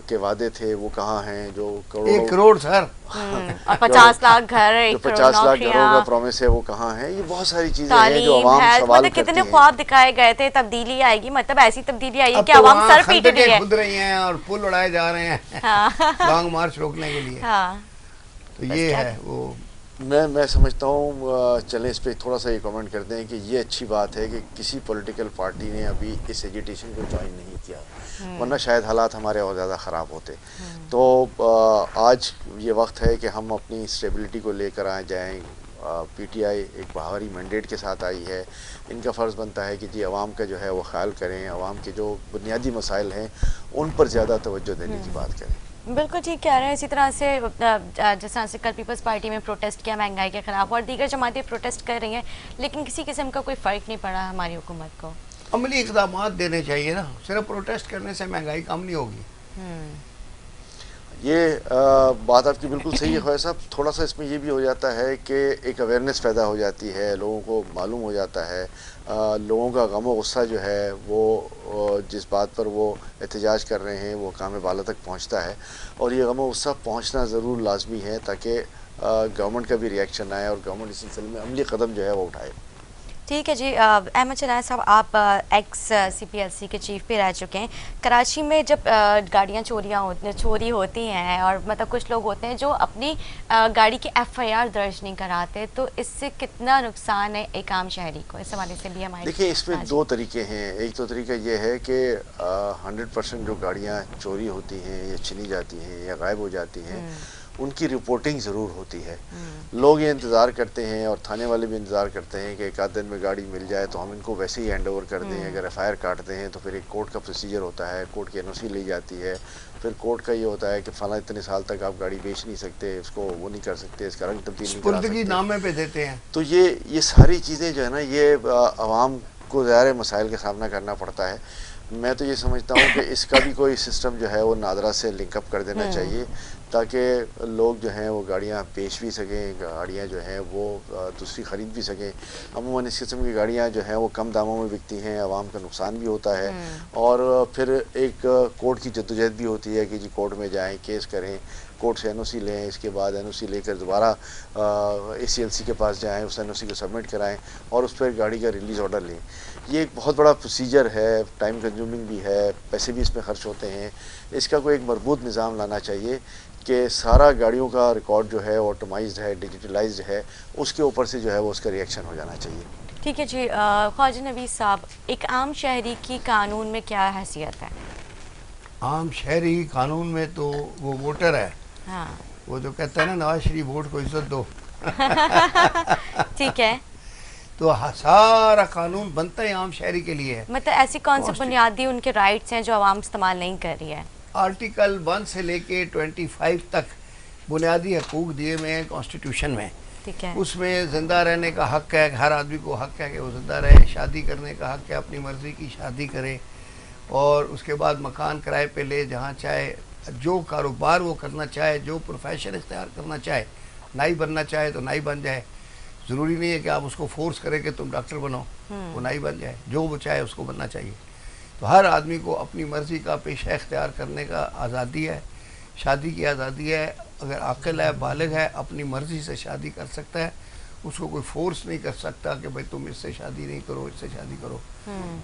Speaker 4: के वादे थे वो कहाँ हैं? जो
Speaker 3: 1 करोड़ सर
Speaker 1: और 50 लाख घर,
Speaker 4: 50 लाख घरों का प्रॉमिस है वो कहाँ है? ये बहुत सारी चीजें हैं जो आवाम सवाल करती
Speaker 1: कितने
Speaker 4: हैं।
Speaker 1: ख्वाब दिखाए गए थे, तब्दीली आएगी, मतलब ऐसी तब्दीली आई है कि आवाम सर पीट रही है,
Speaker 3: खुद रही हैं और पुल उड़ाए जा रहे हैं लॉन्ग मार्च रोकने के लिए।
Speaker 1: हाँ,
Speaker 3: तो ये है वो
Speaker 4: मैं समझता हूँ, चलें इस पे थोड़ा सा ये कमेंट करते हैं कि ये अच्छी बात है कि किसी पॉलिटिकल पार्टी ने अभी इस एजिटेशन को ज्वाइन नहीं किया, वरना शायद हालात हमारे और ज़्यादा ख़राब होते। तो आज ये वक्त है कि हम अपनी स्टेबिलिटी को लेकर आ जाएँ। पीटीआई एक बाहरी मैंडेट के साथ आई है, इनका फ़र्ज़ बनता है कि जी आवाम का जो है वो ख्याल करें, आवाम के जो बुनियादी मसाइल हैं उन पर ज़्यादा तवज्जो देने की बात करें।
Speaker 1: बिल्कुल ठीक कह रहे हैं। इसी तरह से जिस तरह से कल पीपल्स पार्टी में प्रोटेस्ट किया महंगाई के खिलाफ, और दीगर जमातें प्रोटेस्ट कर रही हैं, लेकिन किसी किस्म का कोई फ़र्क नहीं पड़ा हमारी हुकूमत को।
Speaker 3: अमली इक़दाम देने चाहिए ना, सिर्फ प्रोटेस्ट करने से महंगाई कम नहीं होगी।
Speaker 4: ये बात आपकी बिल्कुल सही है ख्वाजा साहब। थोड़ा सा इसमें ये भी हो जाता है कि एक अवेयरनेस पैदा हो जाती है, लोगों को मालूम हो जाता है, लोगों का गम और गुस्सा जो है वो जिस बात पर वो एहतजाज कर रहे हैं वो काम बाला तक पहुंचता है, और ये गम और गुस्सा पहुंचना ज़रूर लाजमी है ताकि गवर्नमेंट का भी रिएक्शन आए और गवर्नमेंट इस सिलसिले में अमली कदम जो है वो उठाए।
Speaker 1: ठीक है जी। अहमद चनाय साहब, आप एक्स CPLC के चीफ पे रह चुके हैं। कराची में जब गाड़ियाँ चोरी होती हैं, और मतलब कुछ लोग होते हैं जो अपनी गाड़ी की FIR दर्ज नहीं कराते, तो इससे कितना नुकसान है एक आम शहरी को? इस हवाले से भी हमारे
Speaker 4: देखिए, इसमें दो तरीके हैं। एक तो तरीका ये है कि 100% जो गाड़ियाँ चोरी होती हैं या छीनी जाती हैं या गायब हो जाती हैं, उनकी रिपोर्टिंग ज़रूर होती है। लोग ये इंतज़ार करते हैं और थाने वाले भी इंतज़ार करते हैं कि एक आध दिन में गाड़ी मिल जाए तो हम इनको वैसे ही हैंड ओवर कर दें। अगर FIR काटते हैं तो फिर एक कोर्ट का प्रोसीजर होता है, कोर्ट की NOC ली जाती है, फिर कोर्ट का ये होता है कि फ़लाँ इतने साल तक आप गाड़ी बेच नहीं सकते, इसको वो नहीं कर सकते, इसका रंग तब्दील नहीं करा सकते,
Speaker 3: नामे पे देते हैं।
Speaker 4: तो ये सारी चीज़ें जो है ना, ये आवाम को ज़्यादा मसाइल का सामना करना पड़ता है। मैं तो ये समझता हूँ कि इसका भी कोई सिस्टम जो है वो नादरा से लिंकअप कर देना चाहिए, ताकि लोग जो हैं वो गाड़ियाँ बेच भी सकें, गाड़ियाँ जो हैं वो दूसरी ख़रीद भी सकें। अमूमन इस किस्म की गाड़ियाँ जो हैं वो कम दामों में बिकती हैं, आवाम का नुकसान भी होता है, और फिर एक कोर्ट की जद्दोजहद भी होती है कि जी कोर्ट में जाएं, केस करें, कोर्ट से NOC लें, इसके बाद NOC लेकर दोबारा ACLC के पास जाएं, उस NOC को सबमिट कराएं और उस पर गाड़ी का रिलीज़ ऑर्डर लें। ये एक बहुत बड़ा प्रोसीजर है, टाइम कंज्यूमिंग भी है, पैसे भी इसमें खर्च होते हैं। इसका कोई एक मजबूत निज़ाम लाना चाहिए कि सारा गाड़ियों का रिकॉर्ड जो है ऑटोमाइज्ड है, डिजिटलाइज्ड है, उसके ऊपर से जो है वो उसका रिएक्शन हो जाना चाहिए।
Speaker 1: ठीक है जी। ख्वाजा नवीद साहब, एक आम शहरी की कानून में क्या हैसियत है?
Speaker 3: आम शहरी कानून में तो वो वोटर है।
Speaker 1: हाँ,
Speaker 3: वो जो कहता है ना, नवाज शरीफ वोट को इज्जत दो।
Speaker 1: ठीक है।
Speaker 3: तो सारा कानून बनता है आम शहरी के लिए।
Speaker 1: मतलब ऐसी कौन सी बुनियादी उनके राइट्स हैं जो आवाम इस्तेमाल नहीं कर रही है?
Speaker 3: आर्टिकल 1 से लेके 25 तक बुनियादी हकूक दिए हुए हैं कॉन्स्टिट्यूशन में।
Speaker 1: ठीक है।
Speaker 3: उसमें जिंदा रहने का हक है, हर आदमी को हक है कि वो जिंदा रहे, शादी करने का हक है, अपनी मर्जी की शादी करे, और उसके बाद मकान किराए पे ले, जहाँ चाहे, जो कारोबार वो करना चाहे, जो प्रोफेशन इख्तियार करना चाहे, नाई बनना चाहे तो नाई बन जाए। ज़रूरी नहीं है कि आप उसको फोर्स करें कि तुम डॉक्टर बनो, वो नाई बन जाए, जो वो चाहे उसको बनना चाहिए। तो हर आदमी को अपनी मर्ज़ी का पेशा इख्तियार करने का आज़ादी है, शादी की आज़ादी है। अगर अक़ल है, बालिग है, अपनी मर्ज़ी से शादी कर सकता है, उसको कोई फोर्स नहीं कर सकता कि भाई तुम इससे शादी नहीं करो, इससे शादी करो।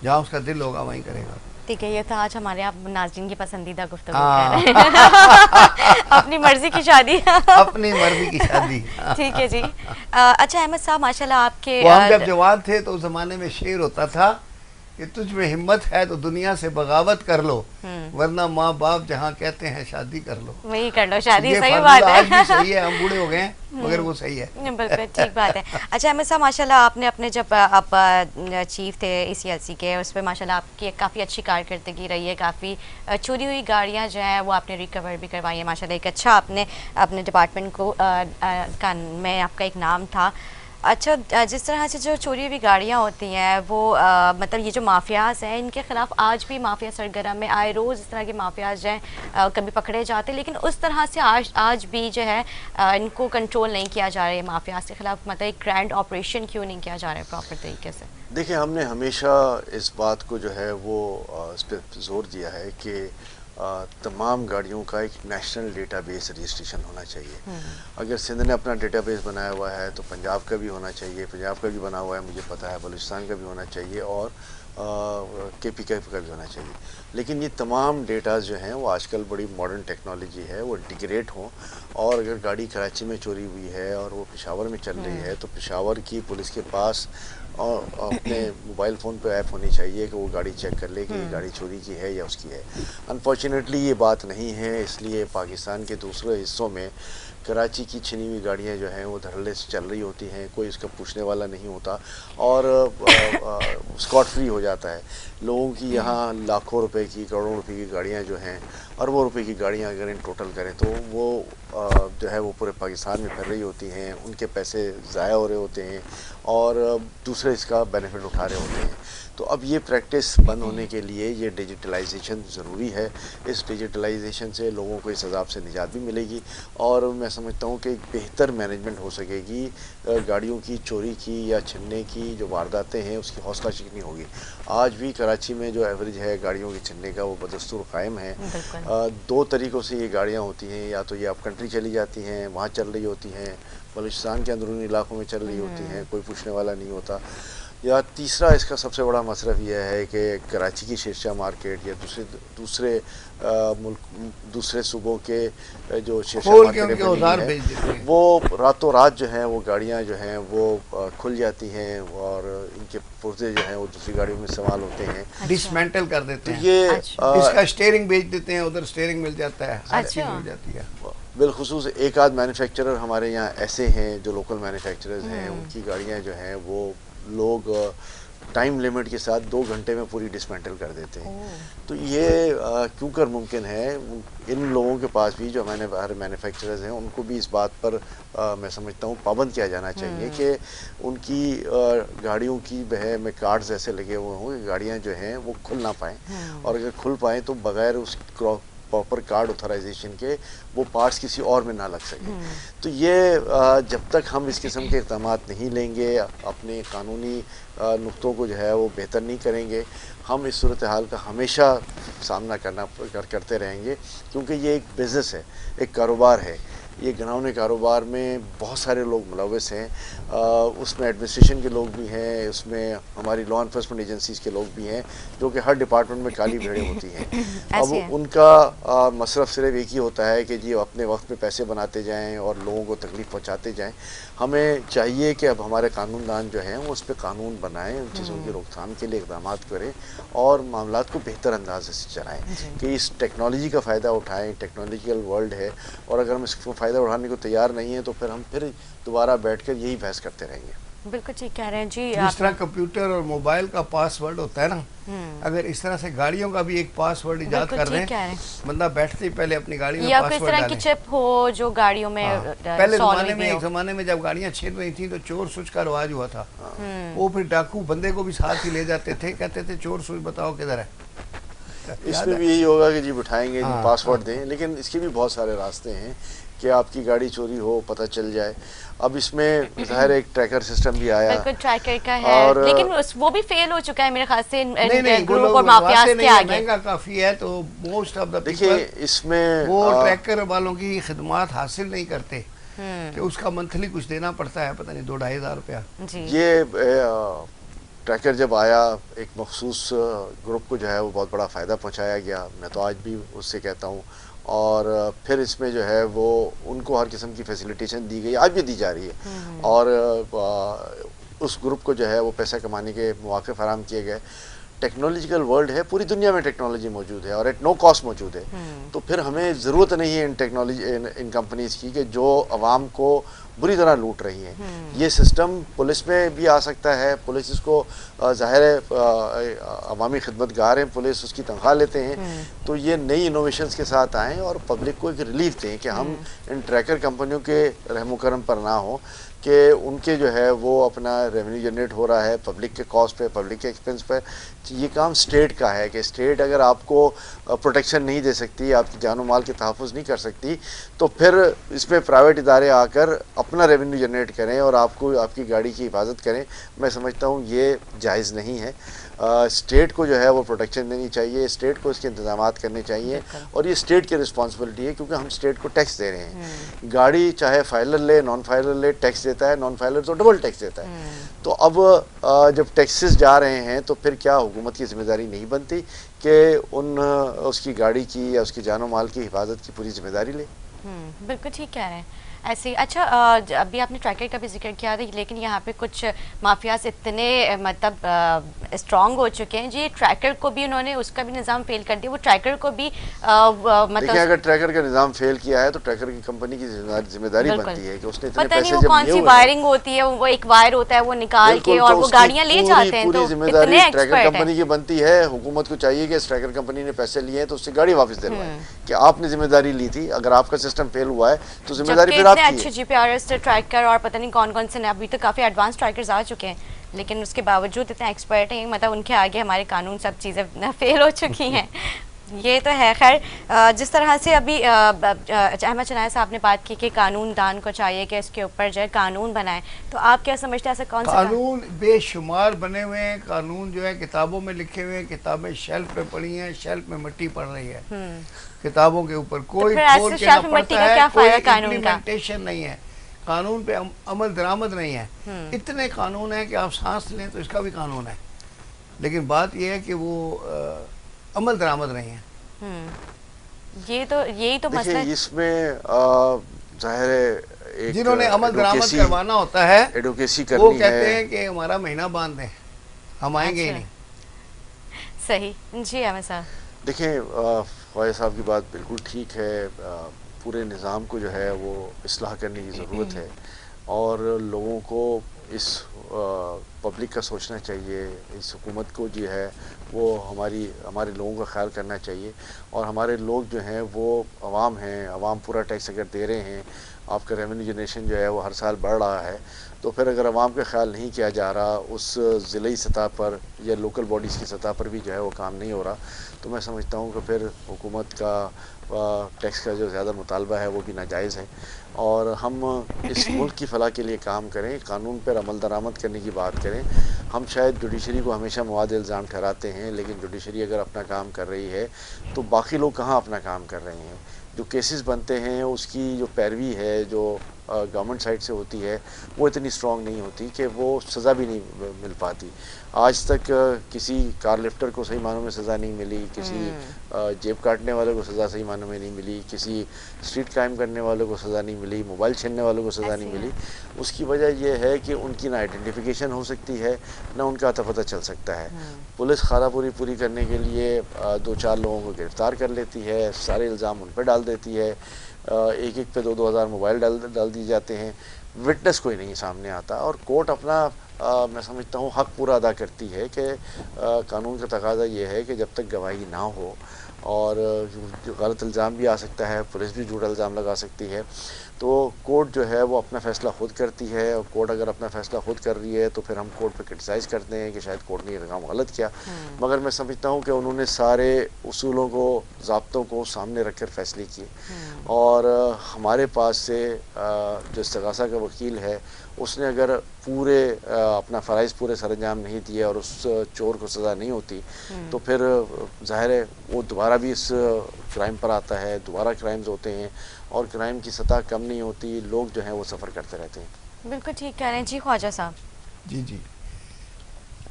Speaker 3: जहाँ उसका दिल होगा वहीं करेगा।
Speaker 1: ठीक है, ये था आज हमारे आप नाज़रीन की पसंदीदा गुफ्तगू कर रहे हैं। अपनी मर्जी की शादी।
Speaker 3: अपनी मर्जी की शादी।
Speaker 1: ठीक है जी। अच्छा अहमद साहब, माशाल्लाह आपके
Speaker 3: हम जब जवान थे तो उस जमाने में शेर होता था कि तुझ में हिम्मत है तो दुनिया से बगावत कर लो, वरना माँ बाप जहाँ कहते हैं शादी कर लो,
Speaker 1: वही कर लो शादी।
Speaker 3: ये
Speaker 1: सही बात है।
Speaker 3: आज भी सही है, हम बूढ़े हो गए हैं मगर वो सही है।
Speaker 1: बिल्कुल ठीक बात है। अच्छा अहमद साहब, माशाल्लाह आपने अपने जब आप चीफ थे ACLC के, उस पर माशाल्लाह आपकी काफ़ी अच्छी कारकर्दगी रही है, काफ़ी चोरी हुई गाड़ियाँ जो हैं वो आपने रिकवर भी करवाई है माशाल्लाह। एक अच्छा आपने अपने डिपार्टमेंट को में आपका एक नाम था। अच्छा, जिस तरह से जो चोरी हुई गाड़ियाँ होती हैं वो मतलब ये जो माफियाज हैं, इनके ख़िलाफ़ आज भी माफिया सरगर्म में आए रोज़ इस तरह के माफियाज जो हैं कभी पकड़े जाते, लेकिन उस तरह से आज भी जो है इनको कंट्रोल नहीं किया जा रहा है माफियाज के ख़िलाफ़। मतलब एक ग्रैंड ऑपरेशन क्यों नहीं किया जा रहा है प्रॉपर तरीके से?
Speaker 4: देखिए, हमने हमेशा इस बात को जो है वो इस पर जोर दिया है कि तमाम गाड़ियों का एक नेशनल डेटाबेस रजिस्ट्रेशन होना चाहिए। अगर सिंध ने अपना डेटाबेस बनाया हुआ है तो पंजाब का भी होना चाहिए, पंजाब का भी बना हुआ है मुझे पता है, बलूचिस्तान का भी होना चाहिए और KP का भी होना चाहिए। लेकिन ये तमाम डेटाज जो हैं वो आजकल बड़ी मॉडर्न टेक्नोलॉजी है, वो इंटीग्रेट हों। और अगर गाड़ी कराची में चोरी हुई है और वो पेशावर में चल रही है तो पेशावर की पुलिस के पास और अपने मोबाइल फ़ोन पे ऐप होनी चाहिए कि वो गाड़ी चेक कर ले कि ये गाड़ी चोरी की है या उसकी है। अनफॉर्चुनेटली ये बात नहीं है, इसलिए पाकिस्तान के दूसरे हिस्सों में कराची की छिनी हुई गाड़ियाँ जो हैं वो धड़ल्ले से चल रही होती हैं, कोई इसका पूछने वाला नहीं होता और स्कॉट फ्री हो जाता है। लोगों की यहाँ लाखों रुपए की, करोड़ों रुपए की गाड़ियाँ जो हैं, अरबों रुपए की गाड़ियाँ अगर इन टोटल करें तो वो जो है वो पूरे पाकिस्तान में फिर रही होती हैं, उनके पैसे ज़ाया हो रहे होते हैं और दूसरे इसका बेनिफिट उठा रहे होते हैं। तो अब ये प्रैक्टिस बंद होने के लिए ये डिजिटलाइजेशन ज़रूरी है। इस डिजिटलाइजेशन से लोगों को इस अज़ाब से निजात भी मिलेगी और मैं समझता हूँ कि एक बेहतर मैनेजमेंट हो सकेगी। गाड़ियों की चोरी की या छीनने की जो वारदातें हैं उसकी हौसला शिकनी होगी। आज भी कराची में जो एवरेज है गाड़ियों के छीनने का वो बदस्तूर कायम है। दो तरीक़ों से ये गाड़ियाँ होती हैं, या तो ये आप कंट्री चली जाती हैं, वहाँ चल रही होती हैं, बलूचिस्तान के अंदरूनी इलाकों में चल रही होती हैं, कोई पूछने वाला नहीं होता, या तीसरा इसका सबसे बड़ा मसरफ यह है कि कराची की शीर्षा मार्केट या दूसरे मुल्क, दूसरे सूबों के जो शीर्षा मार्केट है वो रातों रात जो हैं वो गाड़ियां जो हैं वो खुल जाती हैं और इनके पुर्जे जो हैं वो दूसरी गाड़ियों में इस्तेमाल होते हैं,
Speaker 3: डिसमेंटल कर देते हैं।
Speaker 4: तो ये
Speaker 3: इसका स्टीयरिंग बेच देते हैं, उधर स्टीयरिंग मिल जाता है, हर चीज़ मिल जाती है।
Speaker 4: बिलखुसूस एक आध मैन्युफैक्चरर हमारे यहाँ ऐसे हैं जो लोकल मैन्युफैक्चरर्स हैं, उनकी गाड़ियाँ जो हैं वो लोग टाइम लिमिट के साथ 2 घंटे में पूरी डिसमेंटल कर देते हैं। तो ये क्यों कर मुमकिन है, इन लोगों के पास भी जो हमारे मैन्युफैक्चरर्स हैं उनको भी इस बात पर मैं समझता हूँ पाबंद किया जाना चाहिए कि उनकी गाड़ियों की बह में कार्ड्स ऐसे लगे हुए हों कि गाड़ियाँ जो हैं वो खुल ना पाएँ, और अगर खुल पाएँ तो बगैर उस प्रॉपर कार्ड ऑथराइजेशन के वो पार्ट्स किसी और में ना लग सके। तो ये जब तक हम इस किस्म के इक़दाम नहीं लेंगे, अपने कानूनी नुक्तों को जो है वो बेहतर नहीं करेंगे, हम इस सूरत हाल का हमेशा सामना करते रहेंगे, क्योंकि ये एक बिज़नेस है, एक कारोबार है। ये घिनौने कारोबार में बहुत सारे लोग मुलव्वस हैं, उसमें एडमिनिस्ट्रेशन के लोग भी हैं, उसमें हमारी लॉ एनफोर्समेंट एजेंसीज़ के लोग भी हैं जो कि हर डिपार्टमेंट में काली भेड़ें होती हैं। अब उनका मसरफ सिर्फ एक ही होता है कि जी अपने वक्त में पैसे बनाते जाएं और लोगों को तकलीफ़ पहुंचाते जाएं। हमें चाहिए कि अब हमारे कानूनदान जो हैं वो उस पर कानून बनाएं, उन चीज़ों की रोकथाम के लिए इक़दाम करें और मामलात को बेहतर अंदाज़े से चलाएँ कि इस टेक्नोलॉजी का फ़ायदा उठाएँ। टेक्नोलॉजिकल वर्ल्ड है और अगर हम इसको फ़ायदा उठाने को तैयार नहीं है तो फिर हम फिर दोबारा बैठकर यही बहस करते रहेंगे।
Speaker 1: बिल्कुल ठीक कह रहे हैं जी।
Speaker 3: जिस तरह कंप्यूटर और मोबाइल का पासवर्ड होता है ना, अगर इस तरह से गाड़ियों का भी एक पासवर्ड इजाद कर रहे हैं, बंदा बैठते ही पहले अपनी गाड़ी में पासवर्ड डाले।
Speaker 1: या किस तरह की चिप हो जो गाड़ियों में
Speaker 3: पहले ज़माने में जब गाड़ियाँ छीन रही थी तो चोर सूच का रिवाज हुआ था। वो फिर डाकू बंदे को भी साथ ही ले जाते थे, कहते थे चोर सूच बताओ किधर है।
Speaker 4: इसमें भी यही होगा कि जी बिठाएंगे, जी पासवर्ड दें, लेकिन इसके भी बहुत सारे रास्ते हैं कि आपकी गाड़ी चोरी हो पता चल जाए। अब इसमें ज़ाहिर एक ट्रैकर सिस्टम भी आया,
Speaker 1: बिल्कुल ट्रैकर का है, और लेकिन वो भी फेल हो चुका है मेरे ख्याल से ग्रुप और माफियाज के आगे।
Speaker 3: महंगा काफ़ी है तो मोस्ट ऑफ द
Speaker 4: देखिए इसमें
Speaker 3: वो ट्रैकर वालों की खिदमत हासिल नहीं करते कि उसका मंथली कुछ देना पड़ता है, पता नहीं 2-2.5 हज़ार रुपया।
Speaker 4: ये ट्रैकर जब आया एक मखसूस ग्रुप को जो है वो बहुत बड़ा फ़ायदा पहुंचाया गया, मैं तो आज भी उससे कहता हूँ, और फिर इसमें जो है वो उनको हर किस्म की फैसिलिटेशन दी गई, आज भी दी जा रही है, और उस ग्रुप को जो है वो पैसा कमाने के मौके फराहम किए गए। टेक्नोलॉजिकल वर्ल्ड है, पूरी दुनिया में टेक्नोलॉजी मौजूद है और एट नो कॉस्ट मौजूद है। तो फिर हमें ज़रूरत नहीं है इन कंपनीज़ की कि जो आवाम को बुरी तरह लूट रही हैं। ये सिस्टम पुलिस में भी आ सकता है, पुलिस इसको ज़ाहिर है अवामी खिदमतगार हैं, पुलिस उसकी तनख्वाह लेते हैं, तो ये नई इनोवेशंस के साथ आएँ और पब्लिक को एक रिलीफ दें कि हम इन ट्रैकर कंपनियों के रहमो करम पर ना हो कि उनके जो है वो अपना रेवेन्यू जनरेट हो रहा है पब्लिक के कॉस्ट पे, पब्लिक के एक्सपेंस पर। ये काम स्टेट का है कि स्टेट अगर आपको प्रोटेक्शन नहीं दे सकती, आपकी जान माल के तहफ़्फ़ुज़ नहीं कर सकती, तो फिर इसमें प्राइवेट इदारे आकर अपना रेवेन्यू जनरेट करें और आपको आपकी गाड़ी की हिफाजत करें। मैं समझता हूँ ये जायज़ नहीं है। स्टेट को जो है वो प्रोटेक्शन देनी चाहिए, स्टेट को इसके इंतजाम करने चाहिए और ये स्टेट की रिस्पॉन्सिबिलिटी है क्योंकि हम स्टेट को टैक्स दे रहे हैं। गाड़ी चाहे फाइलर ले नॉन फाइलर ले टैक्स देता है, नॉन फाइलर तो डबल टैक्स देता है। तो अब जब टैक्सेस जा रहे हैं तो फिर क्या हुकूमत की जिम्मेदारी नहीं बनती कि उसकी गाड़ी की या उसकी जानो माल की हिफाजत की पूरी जिम्मेदारी ले?
Speaker 1: बिल्कुल ठीक कह रहे हैं। ऐसे अच्छा अभी आपने ट्रैकर का भी जिक्र किया था, लेकिन यहाँ पे कुछ माफियाज इतने मतलब स्ट्रांग हो चुके हैं जी, ट्रैकर को भी उन्होंने उसका भी निज़ाम फेल कर दिया, वो ट्रैकर को भी मतलब
Speaker 4: देखिए अगर ट्रैकर का निज़ाम फेल किया है तो ट्रैकर की कंपनी की जिम्मेदारी बनती है कि उसने इतने
Speaker 1: पता नहीं
Speaker 4: पैसे
Speaker 1: वो कौन सी वायरिंग होती है, वो एक वायर होता है वो निकाल के और वो गाड़ियाँ ले जाते हैं, तो
Speaker 4: जिम्मेदारी ट्रैकर कंपनी की बनती है। हुकूमत को चाहिए कि ट्रैकर कंपनी ने पैसे लिए हैं तो उससे गाड़ी वापस दिलवाए कि आपने जिम्मेदारी ली थी, अगर आपका सिस्टम फेल हुआ है तो जिम्मेदारी फिर आपकी है।
Speaker 1: अच्छे जीपीआरएस ट्रैकर और पता नहीं कौन कौन से अभी तो काफ़ी एडवांस ट्रैकर्स आ चुके हैं, लेकिन उसके बावजूद इतने एक्सपर्ट हैं, मतलब उनके आगे हमारे कानून सब चीज़ें फेल हो चुकी हैं। ये तो है। खैर जिस तरह से अभी अहमद चनाया साहब ने बात की कि कानून दान को चाहिए कि इसके ऊपर जो है कानून बनाए, तो आप क्या समझते हैं ऐसा कौन सा
Speaker 3: कानून? बेशुमार बने हुए हैं कानून, जो है किताबों में लिखे हुए हैं, किताबें शेल्फ पे पड़ी हैं, शेल्फ में मिट्टी पड़ रही है किताबों के ऊपर, कोई खोल के ना पढ़ता है, कोई इम्प्लीमेंटेशन नहीं है, कानून पे अमल दरामद नहीं है। इतने कानून है कि आप सांस लें तो इसका भी कानून है, लेकिन बात यह है कि वो अमल दरामद नहीं है।
Speaker 1: यही तो मसला है।
Speaker 4: इसमें जाहिर है
Speaker 3: जिन्होंने अमल दरामद करवाना होता है
Speaker 4: एडवोकेसी करनी
Speaker 3: वो कहते हैं कि हमारा महीना बांध दें, हम आएंगे ही नहीं।
Speaker 1: सही जी अहमद साहब।
Speaker 4: देखिए ख्वाजा साहब की बात बिल्कुल ठीक है, पूरे निज़ाम को जो है वो इस्लाह करने की ज़रूरत है और लोगों को इस पब्लिक का सोचना चाहिए, इस हुकूमत को जो है वो हमारे लोगों का ख्याल करना चाहिए और हमारे लोग जो हैं वो अवाम हैं, अवाम पूरा टैक्स अगर दे रहे हैं, आपका रेवेन्यू जनरेशन जो है वो हर साल बढ़ रहा है, तो फिर अगर अवाम का ख्याल नहीं किया जा रहा, उस ज़िले सतह पर या लोकल बॉडीज़ की सतह पर भी जो है वो काम नहीं हो रहा, तो मैं समझता हूँ कि फिर हुकूमत का टैक्स का जो ज़्यादा मुतालबा है वो भी नाजायज़ है और हम इस मुल्क की फ़लाह के लिए काम करें, कानून पर अमल दरामद करने की बात करें। हम शायद जुडिशरी को हमेशा मवाद इल्ज़ाम ठहराते हैं, लेकिन जुडिशरी अगर अपना काम कर रही है तो बाकी लोग कहाँ अपना काम कर रहे हैं? जो केसेस बनते हैं उसकी जो पैरवी है जो गवर्नमेंट साइड से होती है वो इतनी स्ट्रॉन्ग नहीं होती कि वो सज़ा भी नहीं मिल पाती। आज तक किसी कार लिफ्टर को सही मानों में सज़ा नहीं मिली, किसी जेब काटने वाले को सज़ा सही मानों में नहीं मिली, किसी स्ट्रीट क्राइम करने वालों को सज़ा नहीं मिली, मोबाइल छीनने वालों को सज़ा नहीं मिली। उसकी वजह यह है कि उनकी ना आइडेंटिफिकेशन हो सकती है, ना उनका पता चल सकता है। पुलिस खारापुरी पूरी करने के लिए 2-4 लोगों को गिरफ़्तार कर लेती है, सारे इल्ज़ाम उन पर डाल देती है, एक पे 2-2 हज़ार मोबाइल डाल दिए जाते हैं, विटनेस कोई नहीं सामने आता और कोर्ट अपना मैं समझता हूँ हक पूरा अदा करती है कि कानून का तकाजा ये है कि जब तक गवाही ना हो और गलत इल्ज़ाम भी आ सकता है, पुलिस भी झूठा इल्ज़ाम लगा सकती है, तो कोर्ट जो है वो अपना फ़ैसला खुद करती है और कोर्ट अगर अपना फ़ैसला खुद कर रही है तो फिर हम कोर्ट पे क्रिटिसाइज़ करते हैं कि शायद कोर्ट ने ये काम गलत किया, मगर मैं समझता हूँ कि उन्होंने सारे उसूलों को, ज़ाब्तों को सामने रख कर फैसले किए और हमारे पास से जो इस्तग़ासा का वकील है उसने अगर पूरे अपना फ़राइज़ पूरे सरअंजाम नहीं दिए और उस चोर को सज़ा नहीं होती तो फिर ज़ाहिर है वो दोबारा भी इस क्राइम पर आता है, दोबारा क्राइम्स होते हैं और क्राइम की सतह कम नहीं होती, लोग जो हैं वो सफ़र करते रहते हैं।
Speaker 1: बिल्कुल ठीक कह रहे हैं जी ख्वाजा साहब।
Speaker 3: जी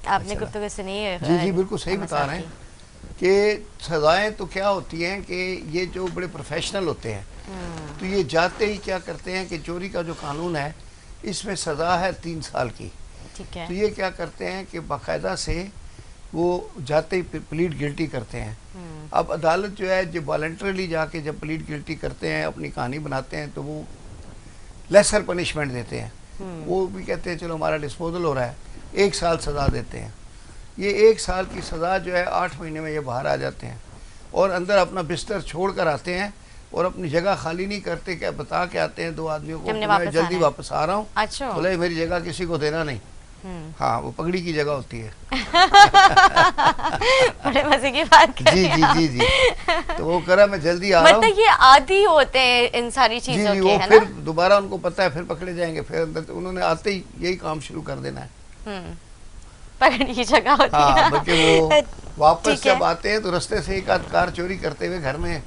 Speaker 1: आपने गुफ्तगू सुनी है?
Speaker 3: जी बिल्कुल सही बता रहे हैं कि सज़ाएं तो क्या होती हैं कि ये जो बड़े प्रोफेशनल होते हैं तो ये जाते ही क्या करते हैं कि चोरी का जो कानून है इसमें सज़ा है 3 साल की,
Speaker 1: ठीक है,
Speaker 3: तो ये क्या करते हैं कि बाकायदा से वो जाते ही प्लीड गिल्टी करते हैं। अब अदालत जो है जब वॉलंटरली जाके जब प्लीड गिल्टी करते हैं, अपनी कहानी बनाते हैं, तो वो लेसर पनिशमेंट देते हैं, वो भी कहते हैं चलो हमारा डिस्पोजल हो रहा है, 1 साल सज़ा देते हैं। ये 1 साल की सज़ा जो है 8 महीने में ये बाहर आ जाते हैं और अंदर अपना बिस्तर छोड़ कर आते हैं और अपनी जगह खाली नहीं करते, क्या बता के आते हैं 2 आदमियों को मैं जल्दी वापस आ रहा हूँ,
Speaker 1: अच्छा,
Speaker 3: बोले मेरी जगह किसी को देना नहीं। हाँ, वो पगड़ी की जगह होती है।
Speaker 1: बड़े मजे की बात कर
Speaker 3: जी जी जी जी तो वो करा मैं जल्दी आ रहा हूँ,
Speaker 1: मतलब ये आदी होते हैं इन सारी चीजों के,
Speaker 3: वो
Speaker 1: है
Speaker 3: फिर
Speaker 1: ना?
Speaker 3: दोबारा उनको पता है फिर पकड़े जाएंगे, फिर अंदर उन्होंने आते ही यही काम शुरू कर देना है।
Speaker 1: पकड़ने की जगह होती है।
Speaker 3: हाँ, बल्कि वो वापस
Speaker 1: ठीक है।
Speaker 3: जब आते हैं तो रास्ते से एक आध कार चोरी करते हुए घर में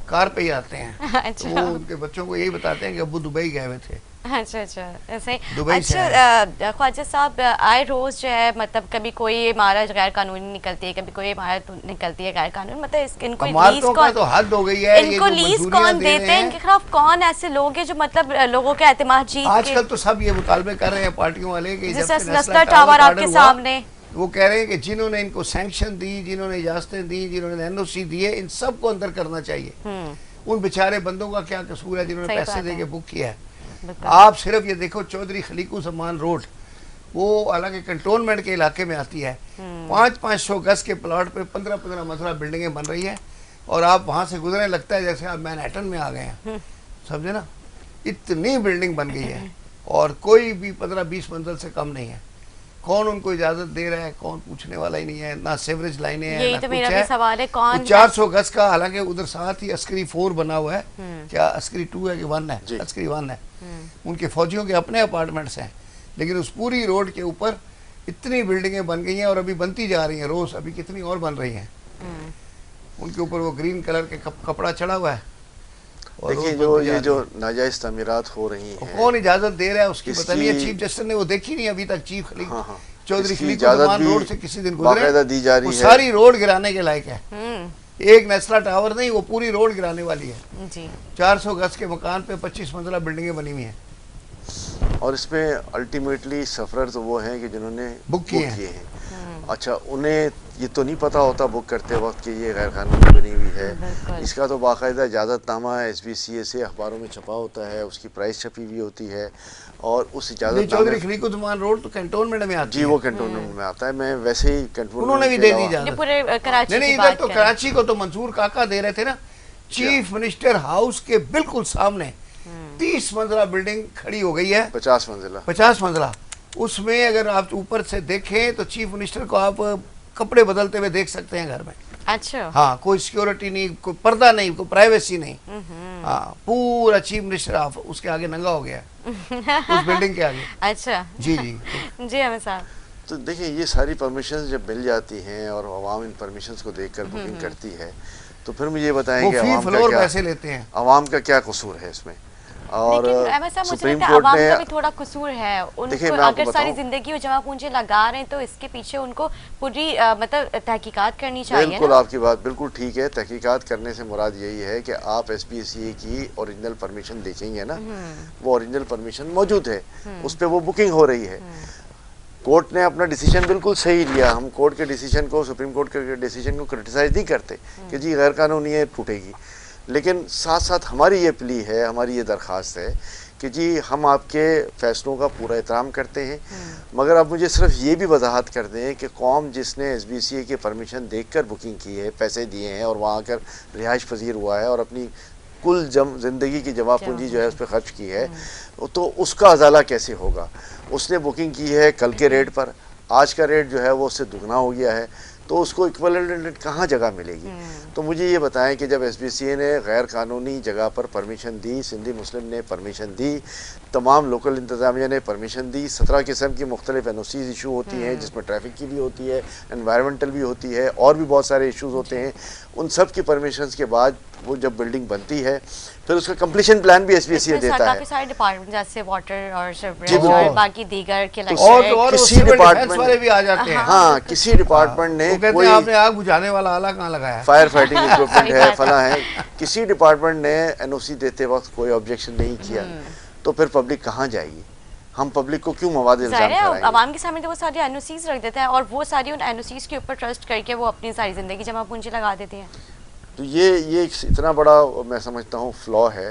Speaker 3: कार पे ही आते हैं। तो
Speaker 1: अच्छा
Speaker 3: वो उनके बच्चों को यही बताते हैं कि अब्बू दुबई गए हुए थे।
Speaker 1: अच्छा अच्छा, ऐसे ही।
Speaker 3: दुबई से
Speaker 1: अच्छा ख्वाजा साहब, आए रोज जो है मतलब कभी कोई इमारत गैर कानूनी निकलती है, कभी कोई इमारत निकलती है गैर कानूनी, मतलब इनको लीज
Speaker 3: इमारतों का
Speaker 1: कौन,
Speaker 3: तो हद हो गई है। ये
Speaker 1: इनको
Speaker 3: जो
Speaker 1: लीज
Speaker 3: मंजूरियां
Speaker 1: कौन
Speaker 3: दे
Speaker 1: देते
Speaker 3: रहे
Speaker 1: हैं, इनके खिलाफ कौन ऐसे लोग हैं जो मतलब लोगों के एतमाद जीत
Speaker 3: आजकल
Speaker 1: के,
Speaker 3: तो सब ये मुतालबे कर रहे हैं पार्टियों वाले कि जब
Speaker 1: जैसे
Speaker 3: से
Speaker 1: नस्ला टावर आपके
Speaker 3: हुआ,
Speaker 1: सामने,
Speaker 3: वो कह रहे हैं कि जिन्होंने इनको सैंक्शन दी, जिन्होंने इजाजतें दी, जिन्होंने एनओसी दिए, इन सबको अंदर करना चाहिए। उन बेचारे बंदों का क्या कसूर है जिन्होंने
Speaker 1: सही
Speaker 3: पैसे
Speaker 1: बात
Speaker 3: दे
Speaker 1: है।
Speaker 3: के बुक किया है।
Speaker 1: बिल्कुल।
Speaker 3: आप सिर्फ ये देखो चौधरी खलीकू जमान रोड, वो हालांकि कंटोनमेंट के इलाके में आती है, 500 गज के प्लॉट पे 15 मंजिला बिल्डिंगें बन रही है और आप वहां से गुजरने लगता है जैसे आप मैनहट्टन में आ गए हैं, समझे ना, इतनी बिल्डिंग बन गई है और कोई भी 15-20 मंजिल से कम नहीं है। कौन उनको इजाजत दे रहा है, कौन पूछने वाला ही नहीं है, ना सीवरेज लाइनें हैं,
Speaker 1: यही
Speaker 3: ना
Speaker 1: तो
Speaker 3: कुछ
Speaker 1: मेरा भी
Speaker 3: है।
Speaker 1: सवाल है, कौन
Speaker 3: वो 400 गज का, हालांकि उधर साथ ही अस्करी 4 बना हुआ है, क्या अस्करी 2 है कि 1 है,
Speaker 4: जी।
Speaker 3: अस्करी 1 है, उनके फौजियों के अपने अपार्टमेंट्स हैं, लेकिन उस पूरी रोड के ऊपर इतनी बिल्डिंगें बन गई हैं और अभी बनती जा रही हैं, रोज अभी कितनी और बन रही हैं। उनके ऊपर वो ग्रीन कलर के कपड़ा चढ़ा हुआ है। और
Speaker 4: देखिए
Speaker 3: रोज
Speaker 4: जो
Speaker 3: बनती जा
Speaker 4: ये
Speaker 3: रही
Speaker 4: जो
Speaker 3: है।
Speaker 4: नाजायज तमीरात हो रही
Speaker 3: और
Speaker 4: हैं,
Speaker 3: कौन इजाजत दे रहा है उसकी
Speaker 4: इसकी-
Speaker 3: पता नहीं है। चीफ जस्टिस ने वो देखी नहीं अभी तक, चीफ खलीक
Speaker 4: हाँ, हाँ।
Speaker 3: चौधरी
Speaker 4: इसकी
Speaker 3: खलीक
Speaker 4: इजाजत
Speaker 3: जमान
Speaker 4: भी
Speaker 3: रोड से किसी दिन
Speaker 4: बाकायदा
Speaker 3: गुजरे,
Speaker 4: दी जा रही
Speaker 3: वो
Speaker 4: है।
Speaker 3: सारी रोड गिराने के लायक है।
Speaker 1: हम्म,
Speaker 3: एक नेस्ला टावर नहीं, वो पूरी रोड गिराने वाली है।
Speaker 1: जी
Speaker 3: 400 गज के मकान पे 25 मंजिला बिल्डिंगें बनी हुई हैं।
Speaker 4: और इसमें अल्टीमेटली सफरर तो वो हैं कि जिन्होंने
Speaker 3: बुक किए हैं।
Speaker 4: हैं। अच्छा, उन्हें ये तो नहीं पता होता बुक करते वक्त कि ये गैर कानूनी बनी हुई है।
Speaker 1: बिल्कुल।
Speaker 4: इसका तो बाकायदा इजाज़तनामा SBCA से अखबारों में छपा होता है, उसकी प्राइस छपी हुई होती है और उस
Speaker 3: नहीं, चौधरी
Speaker 4: इजाज़तनामे,
Speaker 3: खलीक जमान रोड तो कैंटोनमेंट में आती
Speaker 4: जी
Speaker 3: है।
Speaker 4: वो कंटोनमेंट में आता है। मैं वैसे ही कंटोनमेंट
Speaker 3: उन्होंने भी
Speaker 4: के
Speaker 3: दे दी
Speaker 4: अलावा-
Speaker 3: इजाजत।
Speaker 1: ये पूरे कराची
Speaker 3: नहीं,
Speaker 1: की
Speaker 3: इधर
Speaker 1: बात
Speaker 3: तो
Speaker 1: करें।
Speaker 3: कराची को तो मंसूर काका दे रहे थे ना, चीफ मिनिस्टर हाउस के बिल्कुल सामने 30 मंजिला बिल्डिंग खड़ी हो गई है,
Speaker 4: 50 मंजिला।
Speaker 3: 50 मंजिला। उसमें अगर आप ऊपर से देखें तो चीफ मिनिस्टर को आप कपड़े बदलते हुए देख सकते हैं घर में।
Speaker 1: अच्छा
Speaker 3: हाँ, कोई सिक्योरिटी नहीं, कोई पर्दा नहीं, कोई प्राइवेसी नहीं। हाँ, पूरा चीफ मिनिस्टर आप उसके आगे नंगा हो गया उस बिल्डिंग के आगे।
Speaker 1: अच्छा
Speaker 3: जी जी।
Speaker 1: जी हमें साहब,
Speaker 4: तो देखिए ये सारी परमिशंस जब मिल जाती हैं और आवाम इन परमिशंस को देखकर बुकिंग करती है, तो फिर मुझे ये बताएं
Speaker 3: वो
Speaker 4: कि
Speaker 3: फी
Speaker 4: आवाम का
Speaker 3: फ्लोर
Speaker 4: क्या,
Speaker 3: पैसे लेते हैं।
Speaker 4: आवाम का क्या कसूर है इसमें। और
Speaker 1: लेकिन अहमद साहब मुझे
Speaker 4: सुप्रीम
Speaker 1: लगता है
Speaker 4: कोर्ट
Speaker 1: अवाम का
Speaker 4: ने
Speaker 1: भी थोड़ा कसूर है।
Speaker 4: देखिए,
Speaker 1: उनको
Speaker 4: मैं आपको
Speaker 1: अगर सारी
Speaker 4: बताऊं।
Speaker 1: जिंदगी वो जमा पूंजी लगा रहे हैं तो इसके पीछे उनको पूरी मतलब तहकीकात करनी चाहिए
Speaker 4: बिल्कुल
Speaker 1: ना।
Speaker 4: आपकी बात बिल्कुल ठीक है। तहकीकात करने से मुराद यही है कि आप SBCA की ओरिजिनल परमिशन देखेंगे ना, वो ओरिजिनल परमिशन मौजूद है, उस पर वो बुकिंग हो रही है। कोर्ट ने अपना डिसीजन बिल्कुल सही लिया। हम कोर्ट के डिसीजन को, सुप्रीम कोर्ट के डिसीजन को क्रिटिसाइज नहीं करते कि जी गैर कानूनी है, टूटेगी। लेकिन साथ साथ हमारी ये प्ली है, हमारी ये दरख्वास्त है कि जी हम आपके फ़ैसलों का पूरा एहतराम करते हैं, मगर आप मुझे सिर्फ ये भी वजाहत कर दें कि कौम जिसने SBCA की परमिशन देखकर बुकिंग की है, पैसे दिए हैं और वहाँ आकर रिहाइश पजीर हुआ है और अपनी कुल ज़िंदगी की जमा पूंजी जो है उस पर खर्च की है, तो उसका अजाला कैसे होगा। उसने बुकिंग की है कल के रेट पर, आज का रेट जो है वो उससे दुगना हो गया है, तो उसको इक्विवेलेंट रेट कहाँ जगह मिलेगी। तो मुझे ये बताएं कि जब SBCA ने गैर कानूनी जगह पर परमिशन दी, सिंधी मुस्लिम ने परमिशन दी, तमाम लोकल इंतज़ामिया ने परमिशन दी, 17 किस्म की मुख्तलिफ NOCs इशू होती हैं जिसमें ट्रैफिक की भी होती है, एनवायरमेंटल भी होती है और भी बहुत सारे इशूज़ होते हैं। उन सब की परमिशंस के बाद वो जब बिल्डिंग बनती है फिर उसका कंप्लीशन प्लान भी SBCA देता है।
Speaker 1: काफी सारे डिपार्टमेंट जैसे वाटर और सीवरेज
Speaker 3: बिल्कुल।
Speaker 1: और बाकी दीगर के
Speaker 3: और
Speaker 4: किसी
Speaker 3: सिविल डिफेंस
Speaker 4: डिपार्टमेंट
Speaker 3: वाले भी आ जाते हैं।
Speaker 4: हाँ, किसी डिपार्टमेंट ने
Speaker 3: वो कहते
Speaker 4: कोई
Speaker 3: हैं आपने आग बुझाने वाला आला कहाँ लगाया है।
Speaker 4: फायर फाइटिंग इक्विपमेंट
Speaker 1: सही
Speaker 4: है,
Speaker 1: बात है।
Speaker 4: फला है, किसी डिपार्टमेंट ने NOC देते वक्त कोई ऑब्जेक्शन नहीं किया, तो फिर पब्लिक कहाँ जाएगी। हम पब्लिक को क्यों मवाद इल्जाम
Speaker 1: जाहिर है
Speaker 4: कराएंगे।
Speaker 1: आवाम के सामने तो वो सारी NOCs रख देता है और वो सारी उन NOCs के ऊपर ट्रस्ट करके वो अपनी सारी जिंदगी जमा पूंजी लगा देते हैं।
Speaker 4: तो ये एक इतना बड़ा मैं समझता हूँ फ्लॉ है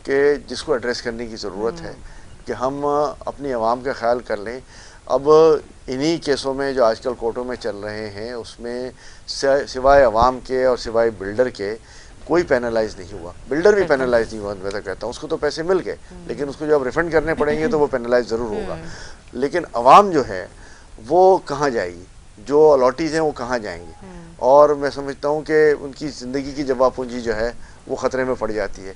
Speaker 4: कि जिसको एड्रेस करने की ज़रूरत है कि हम अपनी आवाम का ख्याल कर लें। अब इन्हीं केसों में जो आजकल कोर्टों में चल रहे हैं उसमें सिवाय आवाम के और सिवाय बिल्डर के कोई पेनलाइज नहीं हुआ। बिल्डर भी पेनलाइज नहीं हुआ, मैं तो कहता हूँ उसको तो पैसे मिल गए, लेकिन उसको जब रिफंड करने पड़ेंगे तो वो पेनलाइज ज़रूर होगा। लेकिन आवाम जो है वो कहाँ जाएगी, जो अलॉटीज़ हैं वो कहाँ जाएंगी। और मैं समझता हूँ कि उनकी ज़िंदगी की जमा पूंजी जो है वो ख़तरे में पड़ जाती है।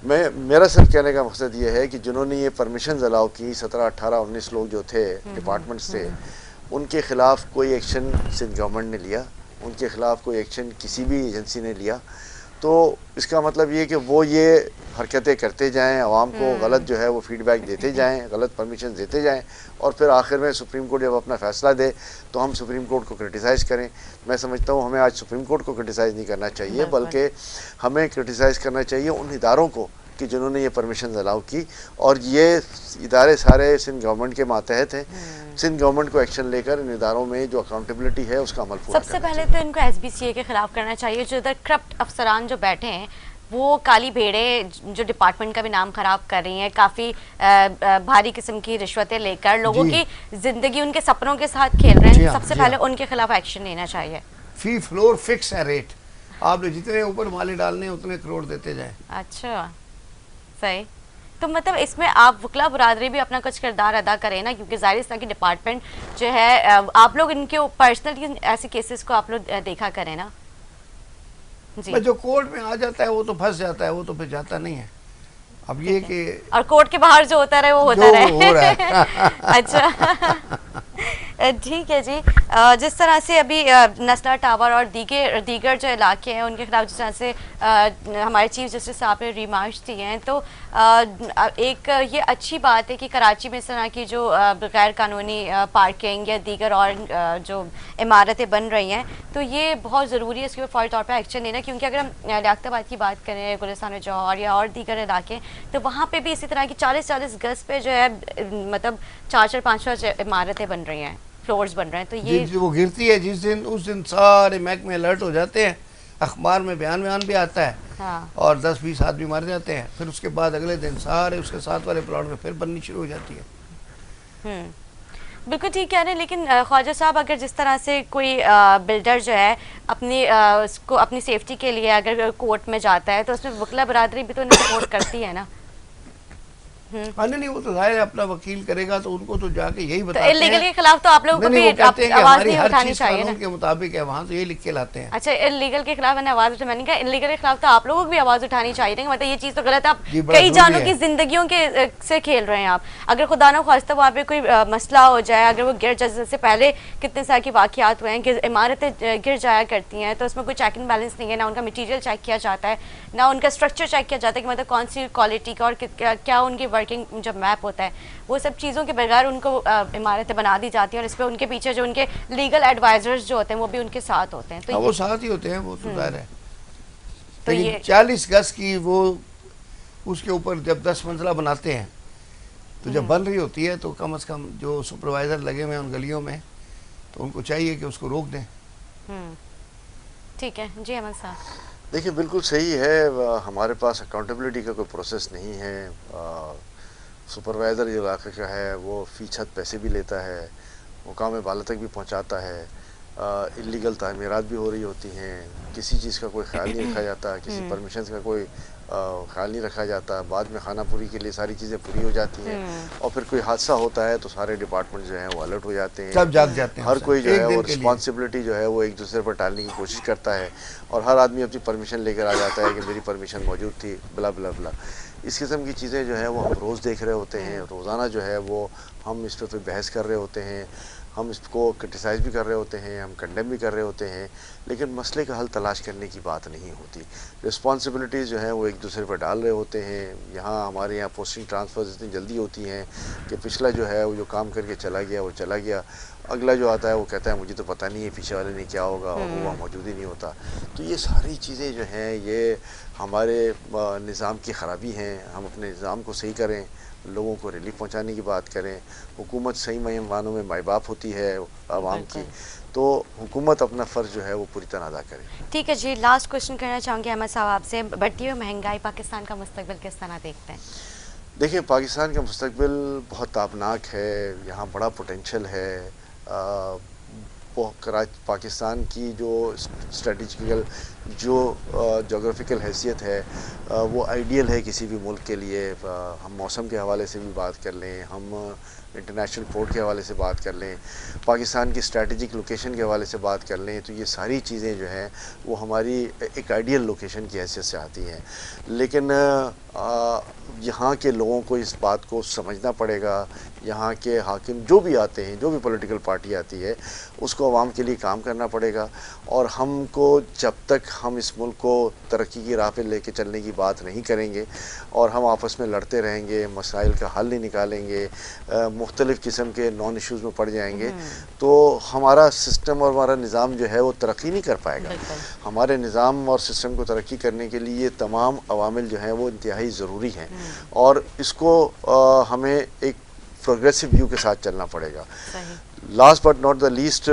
Speaker 4: मेरा सिर्फ कहने का मकसद ये है कि जिन्होंने ये परमिशंस अलाउ की, 17, 18, 19 लोग जो थे डिपार्टमेंट्स थे, उनके ख़िलाफ़ कोई एक्शन सिंध गवर्नमेंट ने लिया, उनके ख़िलाफ़ कोई एक्शन किसी भी एजेंसी ने लिया, तो इसका मतलब ये कि वो ये हरकतें करते जाएं, आवाम को गलत जो है वो फीडबैक देते जाएं, गलत परमिशन देते जाएं, और फिर आखिर में सुप्रीम कोर्ट जब अपना फ़ैसला दे तो हम सुप्रीम कोर्ट को क्रिटिसाइज़ करें। मैं समझता हूँ हमें आज सुप्रीम कोर्ट को क्रिटिसाइज़ नहीं करना चाहिए, बल्कि हमें क्रिटिसाइज़ करना चाहिए उन इदारों को कि जिन्होंने ये परमिशन अलाउ की, और ये इदारे सारे सिंध गवर्नमेंट के मातहत हैं। सिंध गवर्नमेंट को एक्शन लेकर इन इदारों में जो अकाउंटेबिलिटी है उसका अमल पूरा
Speaker 1: सबसे पहले तो इनको SBCA के खिलाफ करना चाहिए। जो इधर करप्ट अफसरान जो बैठे हैं वो काली भेड़े जो डिपार्टमेंट का भी नाम खराब कर रही हैं, काफ़ी भारी किस्म की रिश्वतें लेकर लोगों की जिंदगी उनके सपनों के साथ खेल रहे हैं। सबसे पहले उनके खिलाफ एक्शन लेना चाहिए।
Speaker 3: फी फ्लोर फिक्स है रेट, आपने जितने ऊपर माले डालने उतने करोड़ देते जाए।
Speaker 1: अच्छा, सही। तो मतलब इसमें आप वकला बरादरी भी अपना कुछ किरदार अदा करें ना, क्योंकि ज़ाहिर इस तरह की डिपार्टमेंट जो है आप लोग इनके पर्सनली ऐसे केसेस को आप लोग देखा करें ना जी।
Speaker 3: जो कोर्ट में आ जाता है वो तो फंस जाता है, वो तो फिर जाता नहीं है। अब ये कि
Speaker 1: और कोर्ट के बाहर जो होता रहे वो होता रहे।
Speaker 3: हो रहा है।
Speaker 1: अच्छा ठीक है जी। जिस तरह से अभी नस्ला टावर और दीगर जो इलाके हैं उनके खिलाफ जिस तरह से हमारे चीफ जस्टिस साहब ने रिमार्क्स दिए हैं, तो एक ये अच्छी बात है कि कराची में इस तरह की जो गैर कानूनी पार्किंग या दीगर और जो इमारतें बन रही हैं, तो ये बहुत ज़रूरी है इसके ऊपर फौरी तौर पर एक्शन लेना। क्योंकि अगर हम लियाकताबाद की बात करें, गुलिस्तान जौहर या और दीगर इलाके, तो वहाँ पे भी इसी तरह की 40-40 गज पे जो है मतलब 4-4, 5-5 इमारतें बन रही हैं, फ्लोर्स बन रहे हैं। तो ये
Speaker 3: वो गिरती है जिस दिन, उस दिन सारे महकमे अलर्ट हो जाते हैं, अखबार में बयान भी आता है।
Speaker 1: हाँ।
Speaker 3: और 10-20 आदमी मर जाते हैं, फिर उसके बाद अगले दिन सारे उसके साथ वाले प्लॉट में फिर बननी शुरू हो जाती है।
Speaker 1: बिल्कुल ठीक कह रहे हैं। लेकिन ख्वाजा साहब, अगर जिस तरह से कोई बिल्डर जो है अपनी उसको अपनी सेफ्टी के लिए अगर कोर्ट में जाता है, तो उसमें वकला बरादरी भी तो उन्हें सपोर्ट करती है ना।
Speaker 3: नहीं, वो तो जाहिर है अपना वकील करेगा, तो उनको तो जाके यही बताते
Speaker 1: हैं। इलीगल के खिलाफ तो आप लोगों को भी आवाज नहीं उठानी चाहिए ना,
Speaker 3: के मुताबिक है, वहाँ तो ये लिख के लाते हैं।
Speaker 1: अच्छा, इलीगल के खिलाफ मैंने आवाज उठानी का, इलीगल के खिलाफ तो आप लोगों को भी आवाज उठानी चाहिए। मतलब ये चीज तो गलत है, आप कई जानों की जिंदगियों के से खेल रहे हैं आप। अगर खुदा ना ख्वास्ता वहाँ पे कोई मसला हो जाए, अगर वो गिर जाए, से पहले कितने साल की वाकयात हुए हैं कि इमारतें गिर जाया करती हैं, तो उसमें कोई चेक एंड बैलेंस नहीं है, ना उनका मटीरियल चेक किया जाता है, ना उनका स्ट्रक्चर चेक किया जाता है कि मतलब कौन सी क्वालिटी का और क्या उनकी वर्किंग जब मैप होता है, वो सब चीज़ों के बगैर उनको इमारतें बना दी जाती हैं। और इस पर उनके पीछे जो उनके लीगल एडवाइजर्स जो होते हैं वो भी उनके साथ होते हैं। तो
Speaker 3: वो साथ ही होते हैं, वो तो जाहिर है।
Speaker 1: तो
Speaker 3: ये 40 गज की वो उसके ऊपर जब 10 मंजिला बनाते हैं, तो जब बन रही होती है तो कम से कम जो सुपरवाइजर लगे हुए हैं उन गलियों में, तो उनको चाहिए कि उसको रोक दें।
Speaker 1: ठीक है जी अहमद साहब।
Speaker 4: देखिए, बिल्कुल सही है, हमारे पास अकाउंटेबिलिटी का कोई प्रोसेस नहीं है। सुपरवाइज़र जो इलाके का है वो फ़ी छत पैसे भी लेता है, मुकाम बाला तक भी पहुंचाता है, इल्लीगल तामीरात भी हो रही होती हैं, किसी चीज़ का कोई ख्याल नहीं रखा जाता, किसी परमिशन का कोई ख्याल नहीं रखा जाता। बाद में खाना पूरी के लिए सारी चीज़ें पूरी हो जाती हैं, और फिर कोई हादसा होता है तो सारे डिपार्टमेंट जो हैं वो अलर्ट हो जाते हैं,
Speaker 3: सब जाग जाते हैं।
Speaker 4: हर कोई जो है वो रिस्पॉन्सिबिलिटी जो है वो एक दूसरे पर टालने की कोशिश करता है, और हर आदमी अपनी परमिशन लेकर आ जाता है कि मेरी परमिशन मौजूद थी, ब्ला ब्ला ब्ला। इस किस्म की चीज़ें जो है वो हम रोज़ देख रहे होते हैं, रोज़ाना जो है वो हम इस पर बहस कर रहे होते हैं, हम इसको क्रिटिसाइज़ भी कर रहे होते हैं, हम कंडेम भी कर रहे होते हैं, लेकिन मसले का हल तलाश करने की बात नहीं होती। रिस्पॉन्सिबिलिटीज़ जो हैं वो एक दूसरे पर डाल रहे होते हैं। यहाँ हमारे यहाँ पोस्टिंग ट्रांसफ़र्स इतनी जल्दी होती हैं कि पिछला जो है वो जो काम करके चला गया वो चला गया, अगला जो आता है वो कहता है मुझे तो पता नहीं है पीछे वाले ने क्या होगा, और वो वहाँ मौजूद ही नहीं होता। तो ये सारी चीज़ें जो हैं ये हमारे निज़ाम की ख़राबी हैं। हम अपने निज़ाम को सही करें, लोगों को रिलीफ पहुंचाने की बात करें। हुकूमत सही मायनों में माई बाप होती है आवाम की, तो हुकूमत अपना फ़र्ज़ जो है वो पूरी तरह अदा करे।
Speaker 1: ठीक है जी, लास्ट क्वेश्चन करना चाहूँगी अहमद साहब आपसे, बढ़ती हुई महंगाई पाकिस्तान का मुस्तकबिल किस तरह देखते हैं?
Speaker 4: देखिए, पाकिस्तान का मुस्तकबिल बहुत ताबनाक है, यहाँ बड़ा पोटेंशल है। पाकिस्तान की जो स्ट्रेटजिकल जो जोग्राफिकल हैसियत है वो आइडियल है किसी भी मुल्क के लिए। हम मौसम के हवाले से भी बात कर लें, हम इंटरनेशनल पोर्ट के हवाले से बात कर लें, पाकिस्तान की स्ट्रैटेजिक लोकेशन के हवाले से बात कर लें, तो ये सारी चीज़ें जो हैं वो हमारी एक आइडियल लोकेशन की हैसियत से आती हैं। लेकिन यहाँ के लोगों को इस बात को समझना पड़ेगा, यहाँ के हाकिम जो भी आते हैं, जो भी पॉलिटिकल पार्टी आती है, उसको आवाम के लिए काम करना पड़ेगा। और हमको जब तक हम इस मुल्क को तरक्की की राह पे लेके चलने की बात नहीं करेंगे और हम आपस में लड़ते रहेंगे, मसाइल का हल नहीं निकालेंगे, मुख्तलिफ़ किस्म के नॉन इश्यूज़ में पड़ जाएंगे, तो हमारा सिस्टम और हमारा निज़ाम जो है वो तरक्की नहीं कर पाएगा। हमारे निज़ाम और सिस्टम को तरक्की करने के लिए तमाम अवामिल जो हैं वो इंतहाई ज़रूरी हैं और इसको हमें एक प्रोग्रेसिव व्यू के साथ चलना पड़ेगा। Last but not the least,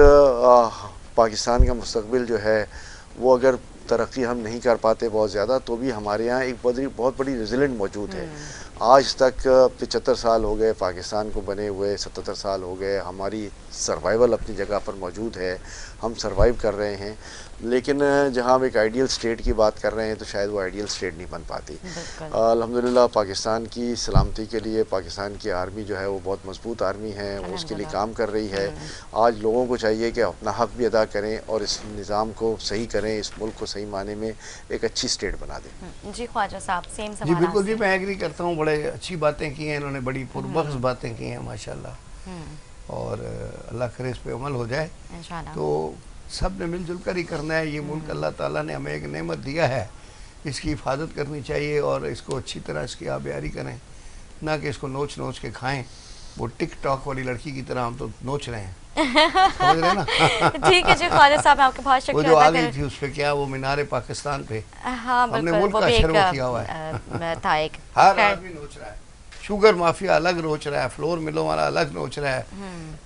Speaker 4: Pakistan का मुस्तकबिल जो है वो अगर तरक्की हम नहीं कर पाते बहुत ज़्यादा, तो भी हमारे यहाँ एक बहुत बड़ी रेजिलेंट मौजूद है। आज तक 75 साल हो गए पाकिस्तान को बने हुए, 77 साल हो गए, हमारी सर्वाइवल अपनी जगह पर मौजूद है, हम सर्वाइव कर रहे हैं। लेकिन जहाँ हम एक आइडियल स्टेट की बात कर रहे हैं तो शायद वो आइडियल स्टेट नहीं बन पाती। अल्हम्दुलिल्लाह पाकिस्तान की सलामती के लिए पाकिस्तान की आर्मी जो है वो बहुत मजबूत आर्मी है, वो उसके लिए काम कर रही है। आज लोगों को चाहिए कि अपना हक भी अदा करें और इस निज़ाम को सही करें, इस मुल्क को सही माने में एक अच्छी स्टेट बना दें।
Speaker 1: जी ख्वाजा साहब, सेम
Speaker 3: जी बिल्कुल जी, मैं एग्री करता हूँ। बड़े अच्छी बातें की हैं इन्होंने, बड़ी पुरबख्श बातें की हैं माशाल्लाह, और अल्लाह करे इस पे अमल हो जाए। तो सब ने मिलजुल कर ही करना है। ये मुल्क अल्लाह ताला ने हमें एक नेमत दिया है, इसकी हिफाजत करनी चाहिए और इसको अच्छी तरह इसकी आबियारी करें, ना कि इसको नोच नोच के खाएं। वो टिक टॉक वाली लड़की की तरह हम तो नोच रहे हैं, समझ रहे हैं ना।
Speaker 1: ठीक है जी ख्वाजा साहब, आपका बहुत शुक्रिया।
Speaker 3: वो जो आ गई थी उस पे क्या, वो मीनारे पाकिस्तान पे,
Speaker 1: हाँ,
Speaker 3: हमने मुल्क का शर्म किया हुआ है।
Speaker 1: था एक
Speaker 3: हर आदमी नोच रहा है, शुगर माफिया अलग नोच रहा है, फ्लोर मिलों वाला अलग नोच रहा है,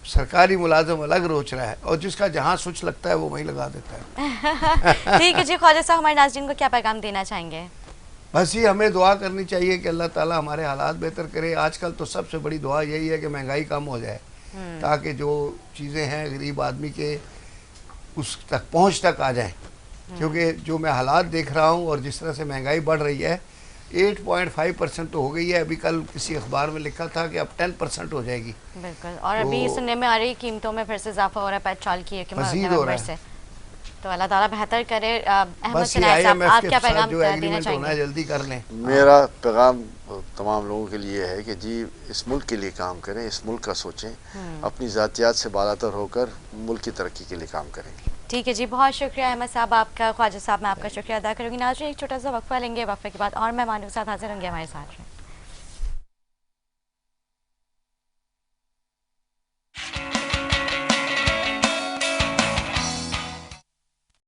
Speaker 3: सरकारी मुलाजिम अलग नोच रहा है, और जिसका जहाँ सुच लगता है वो वहीं लगा देता है।
Speaker 1: ठीक है जी ख्वाजा साहब, हमारे नाज़रीन को क्या पैगाम देना चाहेंगे?
Speaker 3: बस ये हमें दुआ करनी चाहिए कि अल्लाह ताला हमारे हालात बेहतर करे। आजकल तो सबसे बड़ी दुआ यही है कि महंगाई कम हो जाए, ताकि जो चीज़ें हैं गरीब आदमी के उस तक पहुँच तक आ जाएं। क्योंकि जो मैं हालात देख रहा हूँ और जिस तरह से महंगाई बढ़ रही है, 8.5% तो हो गई है। अभी कल किसी अखबार में लिखा था कि अब 10% हो जाएगी।
Speaker 1: बिल्कुल, और अभी सुनने में आ रही कीमतों में फिर से इजाफा हो रहा है पेट्रोल की नवंबर से। तो अल्लाह ताला बेहतर करे। अहमद सनाई साहब, आप क्या पैगाम देना चाहेंगे?
Speaker 3: जल्दी कर लें।
Speaker 4: मेरा पैगाम तमाम लोगों के लिए है कि जी इस मुल्क के लिए काम करें, इस मुल्क का सोचें, अपनी ज़ातियात से बालातर होकर मुल्क की तरक्की के लिए काम करें।
Speaker 1: ठीक है जी, बहुत शुक्रिया अहमद साहब आपका। ख्वाजा साहब, मैं आपका शुक्रिया अदा करूँगी। नाज़रीन, एक छोटा सा वक्फा लेंगे, वक्फे के बाद और मेहमानों के साथ हाजिर होंगे हमारे साथ।